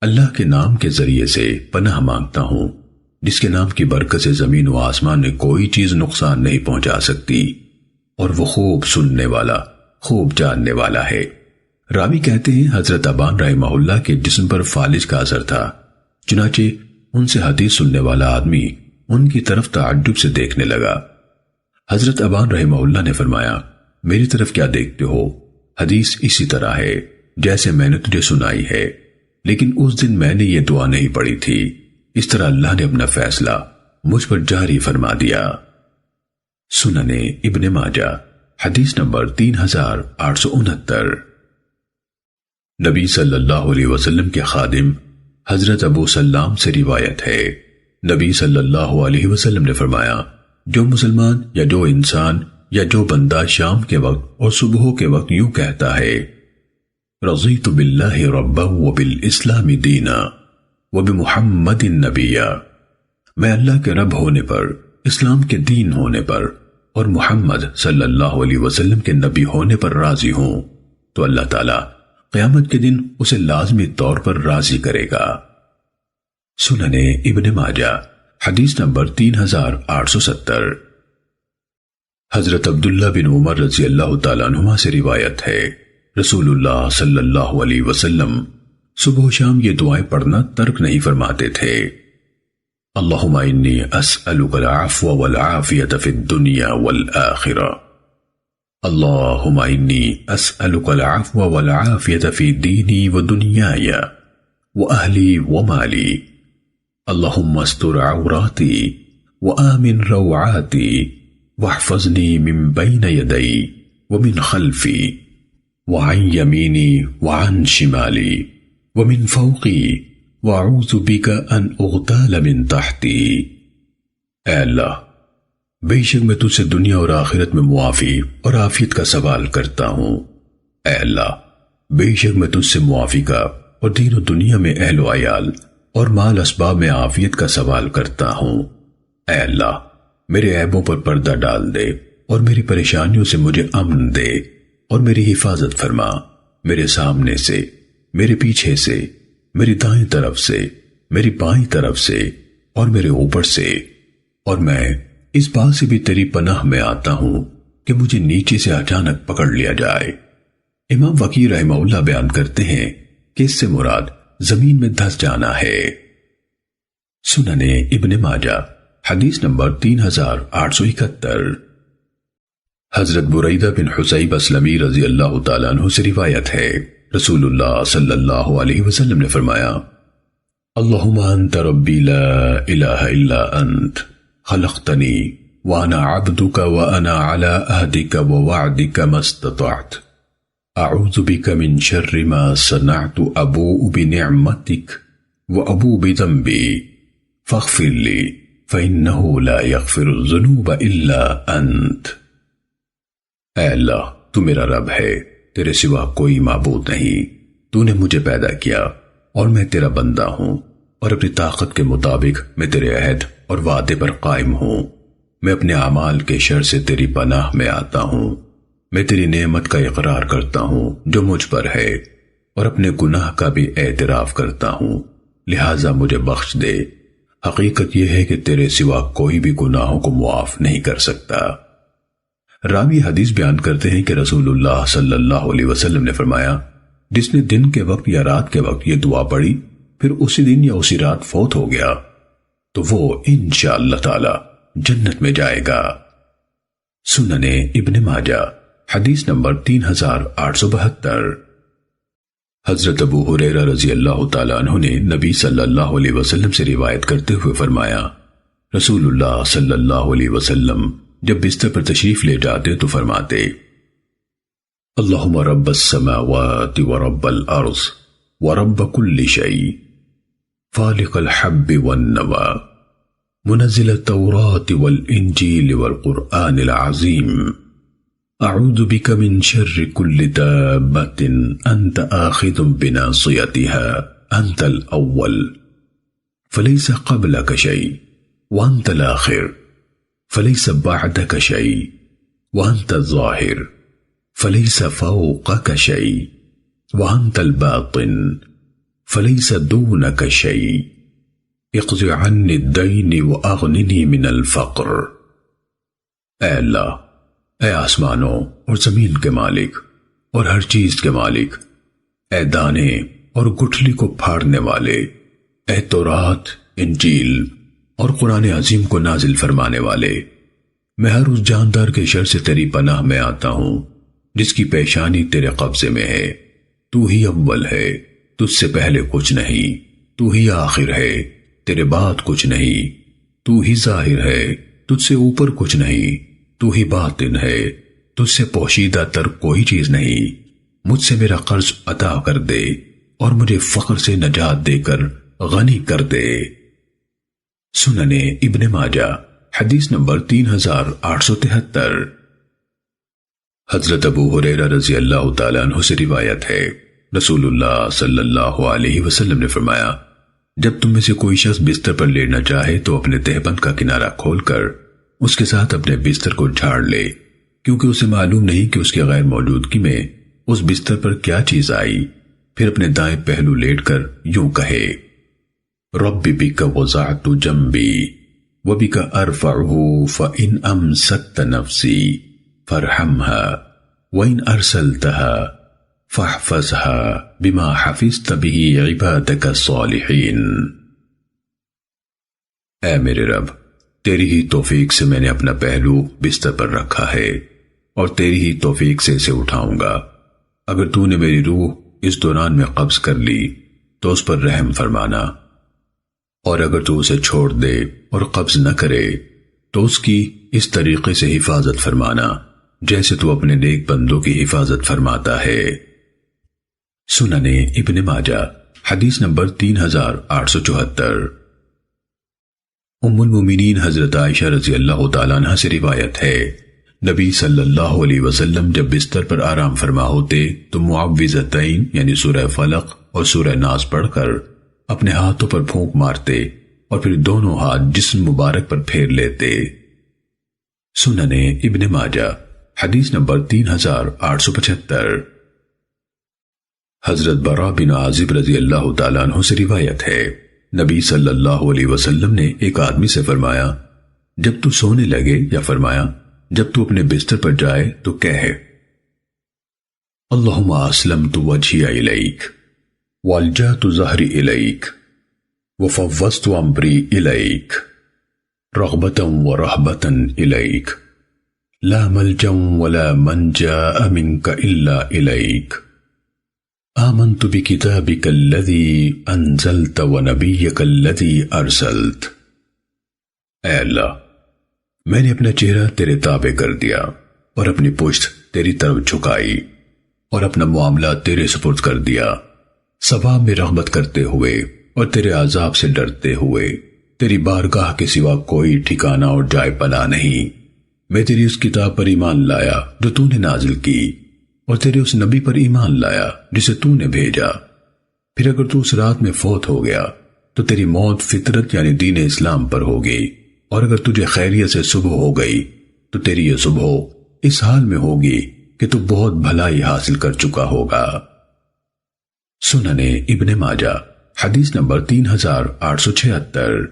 Speaker 1: اللہ کے نام کے ذریعے سے پناہ مانگتا ہوں جس کے نام کی برکت سے زمین و آسمان میں کوئی چیز نقصان نہیں پہنچا سکتی اور وہ خوب سننے والا خوب جاننے والا ہے۔ راوی کہتے ہیں حضرت ابان رحمہ اللہ کے جسم پر فالج کا اثر تھا، چنانچہ ان سے حدیث سننے والا آدمی ان کی طرف تعجب سے دیکھنے لگا۔ حضرت ابان رحمہ اللہ نے فرمایا، میری طرف کیا دیکھتے ہو؟ حدیث اسی طرح ہے جیسے میں نے تجھے سنائی ہے، لیکن اس دن میں نے یہ دعا نہیں پڑھی تھی، اس طرح اللہ نے اپنا فیصلہ مجھ پر جاری فرما دیا۔ سنن ابن ماجہ حدیث نمبر 3869۔ نبی صلی اللہ علیہ وسلم کے خادم حضرت ابو سلام سے روایت ہے، نبی صلی اللہ علیہ وسلم نے فرمایا، جو مسلمان یا جو انسان یا جو بندہ شام کے وقت اور صبح کے وقت یوں کہتا ہے، رضیت باللہ ربا وبالاسلام دینا وبمحمد نبیا، میں اللہ کے رب ہونے پر، اسلام کے دین ہونے پر اور محمد صلی اللہ علیہ وسلم کے نبی ہونے پر راضی ہوں، تو اللہ تعالیٰ قیامت کے دن اسے لازمی طور پر راضی کرے گا۔ سنن ابن ماجہ حدیث نمبر 3870۔ حضرت عبداللہ بن عمر رضی اللہ تعالیٰ عنہما سے روایت ہے، رسول اللہ صلی اللہ علیہ وسلم صبح و شام یہ دعائیں پڑھنا ترک نہیں فرماتے تھے۔ اللہم انی اسألک العفو والعافیت فی الدنیا والآخرہ، اللهم إني أسألك العفو والعافية في ديني ودنياي وأهلي ومالي. اللهم استر عوراتي وآمن روعاتي واحفظني من بين يدي ومن خلفي وعن يميني وعن شمالي ومن فوقي وأعوذ بك أن أغتال من تحتي. اے اللہ، بے شک میں تجھ سے دنیا اور آخرت میں معافی اور عافیت کا سوال کرتا ہوں۔ اے اللہ، بے شک میں تجھ سے معافی کا اور دین و دنیا میں اہل و عیال اور مال اسباب میں عافیت کا سوال کرتا ہوں۔ اے اللہ، میرے عیبوں پر پردہ ڈال دے اور میری پریشانیوں سے مجھے امن دے اور میری حفاظت فرما، میرے سامنے سے، میرے پیچھے سے، میری دائیں طرف سے، میری بائیں طرف سے اور میرے اوپر سے۔ اور میں اس بات سے بھی تیری پناہ میں آتا ہوں کہ مجھے نیچے سے اچانک پکڑ لیا جائے۔ امام وقی رحمہ اللہ بیان کرتے ہیں کہ اس سے مراد زمین میں دھس جانا ہے۔ سنن ابن ماجہ حدیث نمبر 3871۔ حضرت بریدہ بن حصیب اسلمی رضی اللہ تعالیٰ عنہ سے روایت ہے، رسول اللہ صلی اللہ علیہ وسلم نے فرمایا، اللہم انت ربی لا الہ الا انت خلقتنی وانا عبدک وانا علی عہدک ووعدک ما استطعت اعوذ بک من شر ما صنعت ابوء بنعمتک وابوء بذنبی فاغفر لی فانہ لا یغفر الذنوب الا انت۔ اے اللہ، تو میرا رب ہے، تیرے سوا کوئی معبود نہیں، تو نے مجھے پیدا کیا اور میں تیرا بندہ ہوں، اور اپنی طاقت کے مطابق میں تیرے عہد اور وعدے پر قائم ہوں۔ میں اپنے اعمال کے شر سے تیری پناہ میں آتا ہوں۔ میں تیری نعمت کا اقرار کرتا ہوں جو مجھ پر ہے، اور اپنے گناہ کا بھی اعتراف کرتا ہوں، لہٰذا مجھے بخش دے۔ حقیقت یہ ہے کہ تیرے سوا کوئی بھی گناہوں کو معاف نہیں کر سکتا۔ راوی حدیث بیان کرتے ہیں کہ رسول اللہ صلی اللہ علیہ وسلم نے فرمایا، جس نے دن کے وقت یا رات کے وقت یہ دعا پڑھی پھر اسی دن یا اسی رات فوت ہو گیا تو وہ انشاءاللہ تعالی جنت میں جائے گا۔ سنن ابن ماجہ حدیث نمبر 3872۔ حضرت ابو ہریرہ رضی اللہ تعالیٰ عنہ نے نبی صلی اللہ علیہ وسلم سے روایت کرتے ہوئے فرمایا، رسول اللہ صلی اللہ علیہ وسلم جب بستر پر تشریف لے جاتے تو فرماتے، اللہم رب السماوات ورب الارض ورب کل شیء فالق الحب والنوى منزل التوراة والانجیل والقرآن العظیم اعوذ بک من شر کل دابۃ انت آخذ بناصیتها انت الاول فلیس قبلک شیء وانت الاخر فلیس بعدک شیء وانت الظاہر فلیس فوقک شیء وانت الباطن فلیس دونک شیء اقض عنی الدین واغننی من الفقر۔ اے اللہ، اے آسمانوں اور زمین کے مالک اور ہر چیز کے مالک، اے دانے اور گٹھلی کو پھاڑنے والے، اے تورات، انجیل اور قرآن عظیم کو نازل فرمانے والے، میں ہر اس جاندار کے شر سے تیری پناہ میں آتا ہوں جس کی پیشانی تیرے قبضے میں ہے۔ تو ہی اول ہے، تجھ سے پہلے کچھ نہیں، تو ہی آخر ہے، تیرے بعد کچھ نہیں، تو ہی ظاہر ہے، تجھ سے اوپر کچھ نہیں، تو ہی باطن ہے، تجھ سے پوشیدہ تر کوئی چیز نہیں۔ مجھ سے میرا قرض عطا کر دے اور مجھے فقر سے نجات دے کر غنی کر دے۔ سنن ابن ماجہ حدیث نمبر 3873۔ حضرت ابو ہریرہ رضی اللہ تعالیٰ عنہ سے روایت ہے، رسول اللہ صلی اللہ علیہ وسلم نے فرمایا، جب تم میں سے کوئی شخص بستر پر لیٹنا چاہے تو اپنے تہبند کا کنارہ کھول کر اس کے ساتھ اپنے بستر کو جھاڑ لے، کیونکہ اسے معلوم نہیں کہ اس کے غیر موجودگی میں اس بستر پر کیا چیز آئی۔ پھر اپنے دائیں پہلو لیٹ کر یوں کہے، رب بک وضعت جنبی وبک ارفعہ فإن امسکت نفسی فارحمها وإن ارسلتها فاحفظها بما حفظت به عبادك الصالحین۔ اے میرے رب، تیری ہی توفیق سے میں نے اپنا پہلو بستر پر رکھا ہے، اور تیری ہی توفیق سے اسے اٹھاؤں گا۔ اگر تو نے میری روح اس دوران میں قبض کر لی تو اس پر رحم فرمانا، اور اگر تو اسے چھوڑ دے اور قبض نہ کرے تو اس کی اس طریقے سے حفاظت فرمانا جیسے تو اپنے نیک بندوں کی حفاظت فرماتا ہے۔ سنن ابن ماجہ حدیث نمبر 3874۔ ام المومنین حضرت عائشہ رضی اللہ تعالیٰ عنہ سے روایت ہے، نبی صلی اللہ علیہ وسلم جب بستر پر آرام فرما ہوتے تو معوذتین یعنی سورہ فلق اور سورہ ناس پڑھ کر اپنے ہاتھوں پر پھونک مارتے اور پھر دونوں ہاتھ جسم مبارک پر پھیر لیتے۔ سنن ابن ماجہ حدیث نمبر 3875۔ حضرت براء بن عازب رضی اللہ تعالیٰ عنہ سے روایت ہے، نبی صلی اللہ علیہ وسلم نے ایک آدمی سے فرمایا، جب تو سونے لگے، یا فرمایا جب تو اپنے بستر پر جائے تو کہے، اللہم اسلمت وجہی الیک والجأت ظہری الیک وفوضت امری الیک رغبتا ورہبتا الیک لا ملجا ولا منجا منک الا الیک آمنت بکتابک الذی انزلت ونبیک الذی ارسلت۔ اے اللہ، میں نے اپنا چہرہ تیرے تابع کر دیا اور اپنی پشت تیری طرف جھکائی اور اپنا معاملہ تیرے سپرد کر دیا، ثواب میں رغبت کرتے ہوئے اور تیرے عذاب سے ڈرتے ہوئے۔ تیری بارگاہ کے سوا کوئی ٹھکانہ اور جائے پناہ نہیں۔ میں تیری اس کتاب پر ایمان لایا جو تو نے نازل کی، اور تیرے اس نبی پر ایمان لایا جسے تو نے بھیجا۔ پھر اگر تو اس رات میں فوت ہو گیا تو تیری موت فطرت یعنی دین اسلام پر ہوگی، اور اگر تجھے خیریت سے صبح ہو گئی تو تیری یہ صبح اس حال میں ہوگی کہ تو بہت بھلائی حاصل کر چکا ہوگا۔ سنن ابن ماجہ حدیث نمبر 3876۔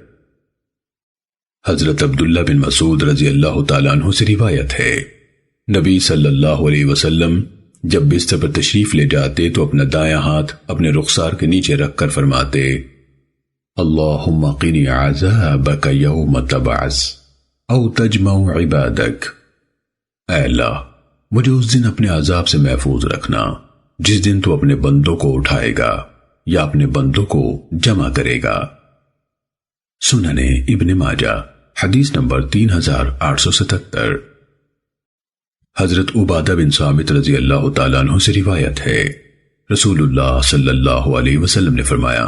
Speaker 1: حضرت عبداللہ بن مسعود رضی اللہ تعالیٰ عنہ سے روایت ہے، نبی صلی اللہ علیہ وسلم جب بستر پر تشریف لے جاتے تو اپنا دایاں ہاتھ اپنے رخسار کے نیچے رکھ کر فرماتے، اللہم قنی عذابک یوم تبعث او تجمع عبادک۔ اے اللہ، مجھے اس دن اپنے عذاب سے محفوظ رکھنا جس دن تو اپنے بندوں کو اٹھائے گا یا اپنے بندوں کو جمع کرے گا۔ سنن ابن ماجہ حدیث نمبر 3877۔ حضرت عبادہ بن صامت رضی اللہ تعالیٰ عنہ سے روایت ہے، رسول اللہ صلی اللہ علیہ وسلم نے فرمایا،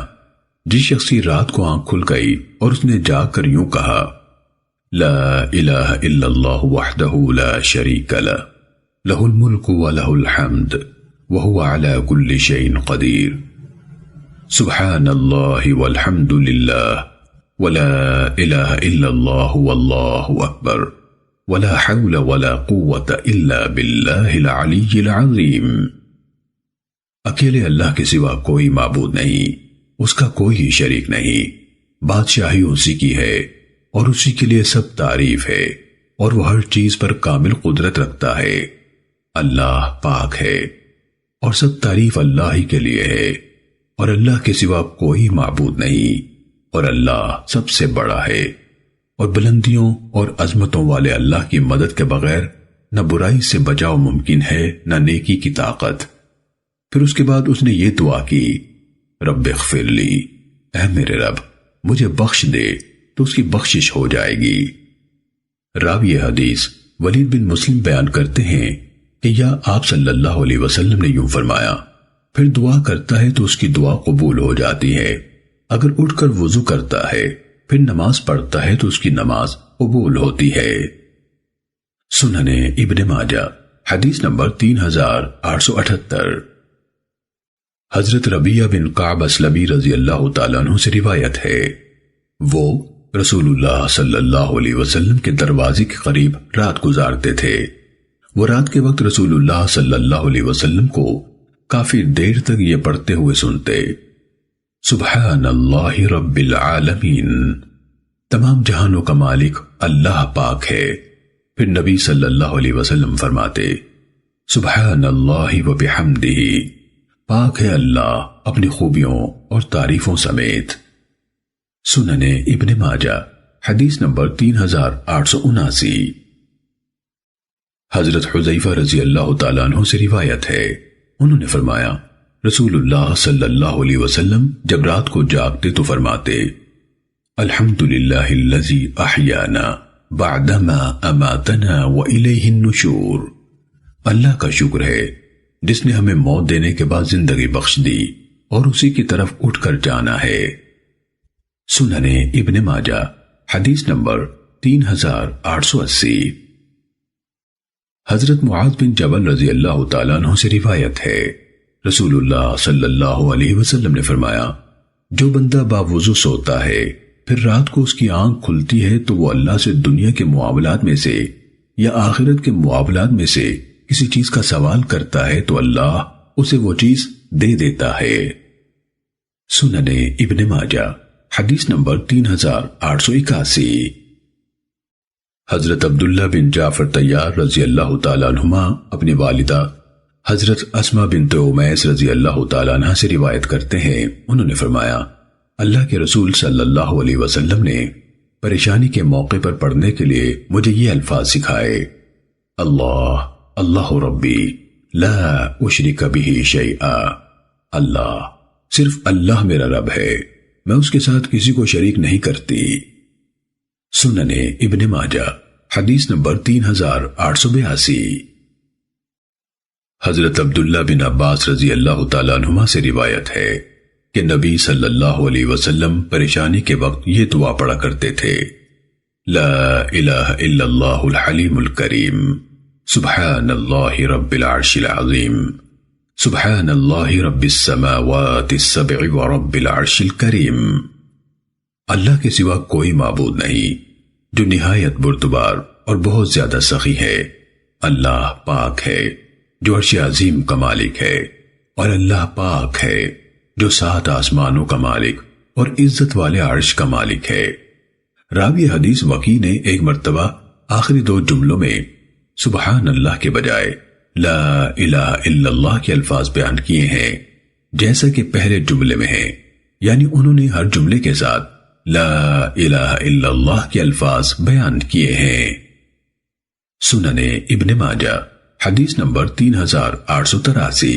Speaker 1: جس شخص کی رات کو آنکھ کھل گئی اور اس نے جاگ کر یوں کہا، لا الہ الا اللہ وحدہ لا شریک لہ لہ الملک ولہ الحمد وہو علی کل شیء قدیر، سبحان اللہ والحمد للہ ولا الہ الا اللہ واللہ اکبر ولا حول ولا قوة الا باللہ العلی العظیم۔ اکیلے اللہ کے سوا کوئی معبود نہیں، اس کا کوئی شریک نہیں، بادشاہی اسی کی ہے اور اسی کے لیے سب تعریف ہے، اور وہ ہر چیز پر کامل قدرت رکھتا ہے۔ اللہ پاک ہے اور سب تعریف اللہ ہی کے لیے ہے، اور اللہ کے سوا کوئی معبود نہیں، اور اللہ سب سے بڑا ہے، اور بلندیوں اور عظمتوں والے اللہ کی مدد کے بغیر نہ برائی سے بچاؤ ممکن ہے نہ نیکی کی طاقت۔ پھر اس کے بعد اس نے یہ دعا کی، رب اغفر لی، اے میرے رب مجھے بخش دے تو اس کی بخشش ہو جائے گی۔ راوی حدیث ولید بن مسلم بیان کرتے ہیں کہ یا آپ صلی اللہ علیہ وسلم نے یوں فرمایا، پھر دعا کرتا ہے تو اس کی دعا قبول ہو جاتی ہے، اگر اٹھ کر وضو کرتا ہے پھر نماز پڑھتا ہے تو اس کی نماز قبول ہوتی ہے۔ سنن ابن ماجہ حدیث نمبر 3878۔ حضرت ربیعہ بن کعب اسلمی رضی اللہ تعالیٰ عنہ سے روایت ہے، وہ رسول اللہ صلی اللہ علیہ وسلم کے دروازے کے قریب رات گزارتے تھے۔ وہ رات کے وقت رسول اللہ صلی اللہ علیہ وسلم کو کافی دیر تک یہ پڑھتے ہوئے سنتے، سبحان اللہ رب العالمین، تمام جہانوں کا مالک اللہ پاک ہے۔ پھر نبی صلی اللہ علیہ وسلم فرماتے، سبحان اللہ وبحمدہ، پاک ہے اللہ اپنی خوبیوں اور تعریفوں سمیت۔ سنن ابن ماجہ حدیث نمبر 3879۔ حضرت حذیفہ رضی اللہ تعالیٰ عنہ سے روایت ہے، انہوں نے فرمایا رسول اللہ صلی اللہ علیہ وسلم جب رات کو جاگتے تو فرماتے الحمدللہ الذی احیانا بعدما اماتنا والیہ النشور، اللہ کا شکر ہے جس نے ہمیں موت دینے کے بعد زندگی بخش دی اور اسی کی طرف اٹھ کر جانا ہے۔ سنن ابن ماجہ حدیث نمبر 3880۔ حضرت معاذ بن جبل رضی اللہ تعالیٰ عنہ سے روایت ہے، رسول اللہ صلی اللہ علیہ وسلم نے فرمایا جو بندہ باوضو سوتا ہے پھر رات کو اس کی آنکھ کھلتی ہے تو وہ اللہ سے دنیا کے معاملات میں سے یا آخرت کے معاملات میں سے کسی چیز کا سوال کرتا ہے تو اللہ اسے وہ چیز دے دیتا ہے۔ سنن ابن ماجہ حدیث نمبر 3881۔ حضرت عبداللہ بن جعفر طیار رضی اللہ تعالیٰ عنہما اپنی والدہ حضرت اسماء بنت امیس رضی اللہ تعالیٰ عنہ سے روایت کرتے ہیں، انہوں نے فرمایا اللہ کے رسول صلی اللہ علیہ وسلم نے پریشانی کے موقع پر پڑھنے کے لیے مجھے یہ الفاظ سکھائے، اللہ اللہ ربی لا اشرک بہ شیئا، اللہ صرف اللہ میرا رب ہے، میں اس کے ساتھ کسی کو شریک نہیں کرتی۔ سنن ابن ماجہ حدیث نمبر 3882۔ حضرت عبداللہ بن عباس رضی اللہ تعالیٰ عنہما سے روایت ہے کہ نبی صلی اللہ علیہ وسلم پریشانی کے وقت یہ دعا پڑھا کرتے تھے، لا الہ الا اللہ الحلیم الکریم، سبحان اللہ رب العرش العظیم، سبحان اللہ رب السماوات السبع ورب العرش الکریم، اللہ کے سوا کوئی معبود نہیں جو نہایت بردبار اور بہت زیادہ سخی ہے، اللہ پاک ہے جو عرش عظیم کا مالک ہے، اور اللہ پاک ہے جو 7 آسمانوں کا مالک اور عزت والے عرش کا مالک ہے۔ راوی حدیث وکی نے ایک مرتبہ آخری 2 جملوں میں سبحان اللہ کے بجائے لا الہ الا اللہ کے الفاظ بیان کیے ہیں جیسا کہ پہلے جملے میں ہیں، یعنی انہوں نے ہر جملے کے ساتھ لا الہ الا اللہ کے الفاظ بیان کیے ہیں۔ سنن ابن ماجہ حدیث نمبر 3883۔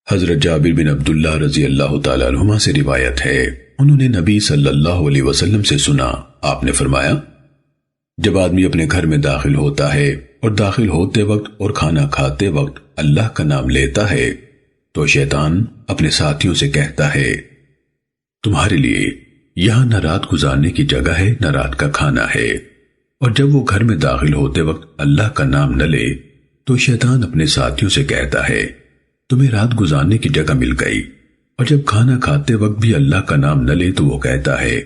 Speaker 1: حضرت جابر بن عبداللہ رضی اللہ تعالیٰ عنہما سے روایت ہے، انہوں نے نبی صلی اللہ علیہ وسلم سے سنا، آپ نے فرمایا جب آدمی اپنے گھر میں داخل ہوتا ہے اور داخل ہوتے وقت اور کھانا کھاتے وقت اللہ کا نام لیتا ہے تو شیطان اپنے ساتھیوں سے کہتا ہے تمہارے لیے یہاں نہ رات گزارنے کی جگہ ہے نہ رات کا کھانا ہے، اور جب وہ گھر میں داخل ہوتے وقت اللہ کا نام نہ لے تو شیطان اپنے ساتھیوں سے کہتا ہے تمہیں رات گزارنے کی جگہ مل گئی، اور جب کھانا کھاتے وقت بھی اللہ کا نام نہ لے تو وہ کہتا ہے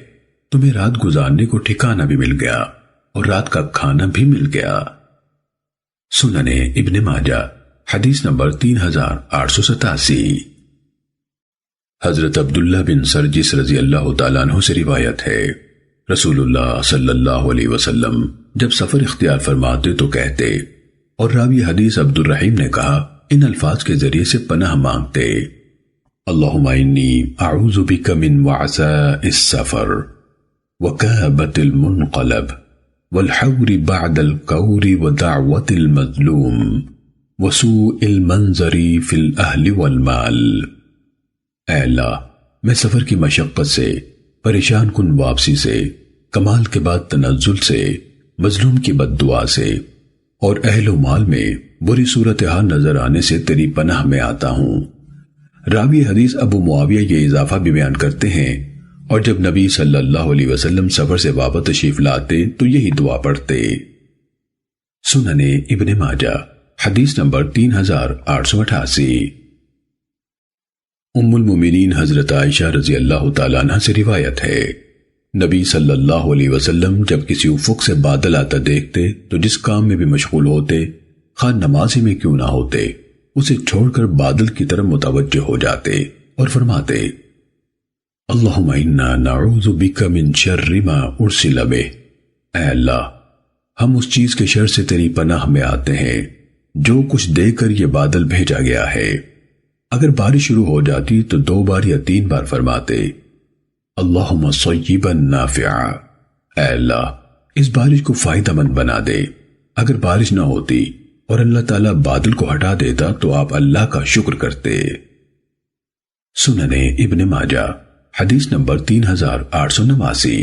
Speaker 1: تمہیں رات گزارنے کو ٹھکانہ بھی مل گیا اور رات کا کھانا بھی مل گیا۔ سنن ابن ماجہ حدیث نمبر 3887۔ حضرت عبداللہ بن سرجس رضی اللہ تعالیٰ عنہ سے روایت ہے، رسول اللہ صلی اللہ علیہ وسلم جب سفر اختیار فرماتے تو کہتے، اور راوی حدیث عبد الرحیم نے کہا ان الفاظ کے ذریعے سے پناہ مانگتے، اللہم انی اعوذ بک من وعثاء السفر وکابۃ المنقلب والحور بعد القور ودعوت المظلوم وسوء المنظر فی الاہل والمال۔ اے اللہ میں سفر کی مشقت سے، پریشان کن واپسی سے، کمال کے بعد تنزل سے، مظلوم کی بد دعا سے اور اہل و مال میں بری صورتحال نظر آنے سے تیری پناہ میں آتا ہوں۔ راوی حدیث ابو معاویہ یہ اضافہ بھی بیان کرتے ہیں، اور جب نبی صلی اللہ علیہ وسلم سفر سے واپس تشریف لاتے تو یہی دعا پڑھتے۔ سنن ابن ماجہ حدیث نمبر 3888۔ ام المومنین حضرت عائشہ رضی اللہ تعالیٰ عنہ سے روایت ہے، نبی صلی اللہ علیہ وسلم جب کسی افق سے بادل آتا دیکھتے تو جس کام میں بھی مشغول ہوتے، خواہ نمازی میں کیوں نہ ہوتے، اسے چھوڑ کر بادل کی طرف متوجہ ہو جاتے اور فرماتے اللہم انا نعوذ بک من شر ما ارسل بہ، اے اللہ ہم اس چیز کے شر سے تیری پناہ میں آتے ہیں جو کچھ دے کر یہ بادل بھیجا گیا ہے۔ اگر بارش شروع ہو جاتی تو 2 بار یا 3 بار فرماتے اللہم صیبا نافعا، اے اللہ اس بارش کو فائدہ مند بنا دے، اگر بارش نہ ہوتی اور اللہ تعالیٰ بادل کو ہٹا دیتا تو آپ اللہ کا شکر کرتے۔ سنن ابن ماجہ حدیث نمبر 3889۔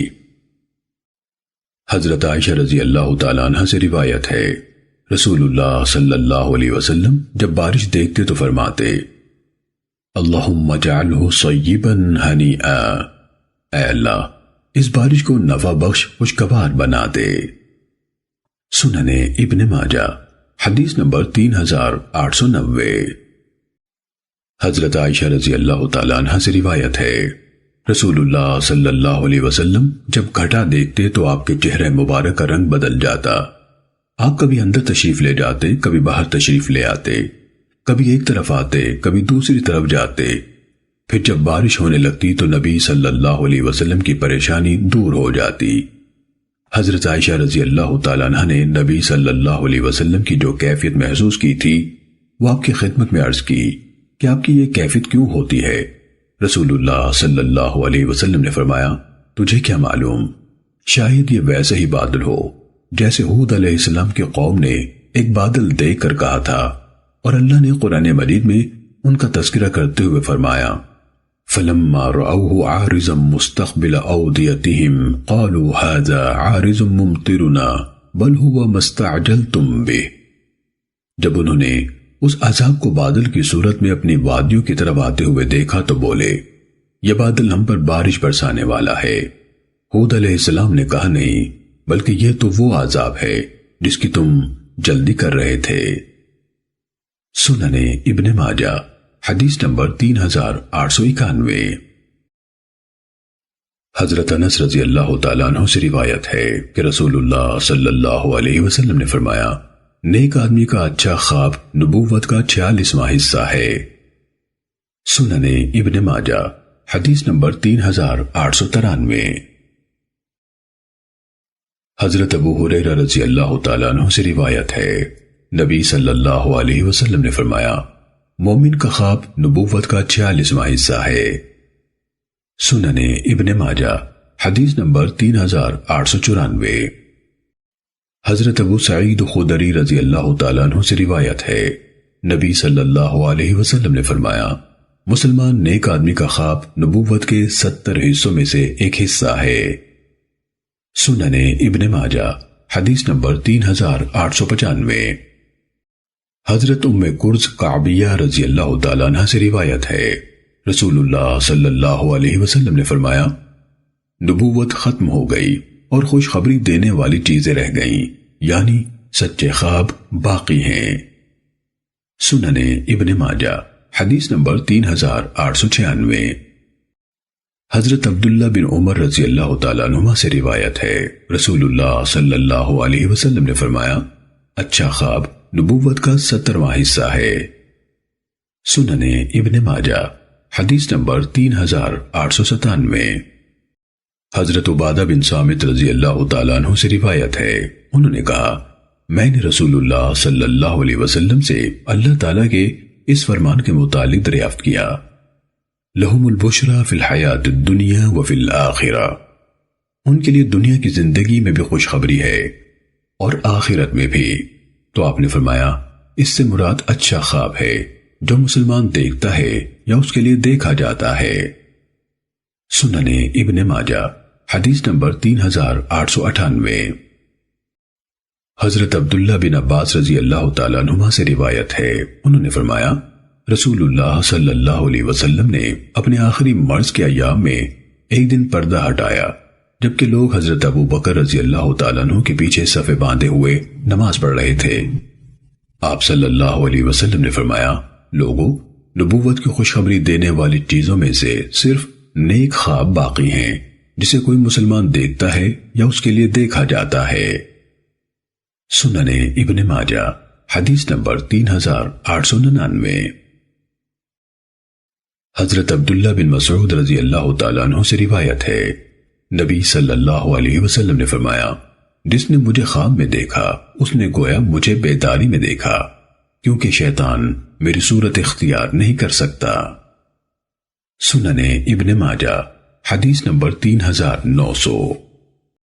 Speaker 1: حضرت عائشہ رضی اللہ تعالیٰ عنہ سے روایت ہے، رسول اللہ صلی اللہ علیہ وسلم جب بارش دیکھتے تو فرماتے، اللہم اجعلہ صیبا ہنیئا، اے اللہ اس بارش کو نفع بخش خوشگوار بنا دے۔ سنن ابن ماجہ حدیث نمبر 3890۔ حضرت عائشہ رضی اللہ تعالیٰ عنہ سے روایت ہے، رسول اللہ صلی اللہ علیہ وسلم جب گھٹا دیکھتے تو آپ کے چہرے مبارک کا رنگ بدل جاتا۔ آپ کبھی اندر تشریف لے جاتے، کبھی باہر تشریف لے آتے، کبھی ایک طرف آتے، کبھی دوسری طرف جاتے۔ پھر جب بارش ہونے لگتی تو نبی صلی اللہ علیہ وسلم کی پریشانی دور ہو جاتی۔ حضرت عائشہ رضی اللہ تعالیٰ عنہ نے نبی صلی اللہ علیہ وسلم کی جو کیفیت محسوس کی تھی وہ آپ کی خدمت میں عرض کی کہ آپ کی یہ کیفیت کیوں ہوتی ہے؟ رسول اللہ صلی اللہ علیہ وسلم نے فرمایا، تجھے کیا معلوم، شاید یہ ویسے ہی بادل ہو جیسے ہود علیہ السلام کی قوم نے ایک بادل دیکھ کر کہا تھا، اور اللہ نے قرآن مجید میں ان کا تذکرہ کرتے ہوئے فرمایا، فَلَمَّا رَأَوْهُ عَارِضًا مُسْتَقْبِلَ أَوْدِيَتِهِمْ قَالُوا هَذَا عَارِضٌ مُمْطِرُنَا بَلْ هُوَ مَا اسْتَعْجَلْتُمْ بِهِ۔ جب انہوں نے اس عذاب کو بادل کی صورت میں اپنی وادیوں کی طرف آتے ہوئے دیکھا تو بولے، یہ بادل ہم پر بارش برسانے والا ہے۔ ہود علیہ السلام نے کہا، نہیں بلکہ یہ تو وہ عذاب ہے جس کی تم جلدی کر رہے تھے۔ سنن ابن ماجہ حدیث نمبر 3891۔ حضرت انس رضی اللہ تعالیٰ عنہ سے روایت ہے کہ رسول اللہ صلی اللہ علیہ وسلم نے فرمایا، نیک آدمی کا اچھا خواب نبوت کا 46واں حصہ ہے۔ سنن ابن ماجہ حدیث نمبر 3893۔ حضرت ابو ہریرہ رضی اللہ تعالیٰ عنہ سے روایت ہے، نبی صلی اللہ علیہ وسلم نے فرمایا، مومن کا خواب نبوت کا 46واں حصہ ہے۔ سنن ابن ماجہ حدیث نمبر 3894۔ حضرت ابو سعید خدری رضی اللہ تعالیٰ عنہ سے روایت ہے، نبی صلی اللہ علیہ وسلم نے فرمایا، مسلمان نیک آدمی کا خواب نبوت کے 70 حصوں میں سے ایک حصہ ہے۔ سنن ابن ماجہ حدیث نمبر 3895۔ حضرت ام کرز کعبیہ رضی اللہ تعالیٰ عنہ سے روایت ہے، رسول اللہ صلی اللہ علیہ وسلم نے فرمایا، نبوت ختم ہو گئی اور خوشخبری دینے والی چیزیں رہ گئیں، یعنی سچے خواب باقی ہیں۔ سنن ابن ماجہ حدیث نمبر 3896۔ حضرت عبداللہ بن عمر رضی اللہ تعالیٰ عنہما سے روایت ہے، رسول اللہ صلی اللہ علیہ وسلم نے فرمایا، اچھا خواب نبوت کا 70واں حصہ ہے۔ سنن ابن ماجہ حدیث نمبر 3897۔ حضرت عبادہ بن صامت رضی اللہ تعالیٰ عنہ سے روایت ہے، انہوں نے کہا، میں نے رسول اللہ صلی اللہ علیہ وسلم سے اللہ تعالیٰ کے اس فرمان کے متعلق دریافت کیا، لہم البشرا فی الحیات الدنیا وفی الآخرہ، ان کے لیے دنیا کی زندگی میں بھی خوشخبری ہے اور آخرت میں بھی۔ تو آپ نے فرمایا، اس سے مراد اچھا خواب ہے جو مسلمان دیکھتا ہے یا اس کے لیے دیکھا جاتا ہے۔ سنن ابن ماجہ حدیث نمبر 3898۔ حضرت عبداللہ بن عباس رضی اللہ تعالیٰ عنہما سے روایت ہے، انہوں نے فرمایا، رسول اللہ صلی اللہ علیہ وسلم نے اپنے آخری مرض کے ایام میں ایک دن پردہ ہٹایا جبکہ لوگ حضرت ابو بکر رضی اللہ تعالیٰ عنہ کے پیچھے صفے باندھے ہوئے نماز پڑھ رہے تھے۔ آپ صلی اللہ علیہ وسلم نے فرمایا، لوگوں، نبوت کی خوشخبری دینے والی چیزوں میں سے صرف نیک خواب باقی ہیں جسے کوئی مسلمان دیکھتا ہے یا اس کے لیے دیکھا جاتا ہے۔ سنن ابن ماجہ حدیث نمبر 3899۔ حضرت عبداللہ بن مسعود رضی اللہ تعالیٰ عنہ سے روایت ہے، نبی صلی اللہ علیہ وسلم نے فرمایا، جس نے مجھے خواب میں دیکھا اس نے گویا مجھے بیداری میں دیکھا، کیونکہ شیطان میری صورت اختیار نہیں کر سکتا۔ سنن ابن ماجہ حدیث نمبر 3900۔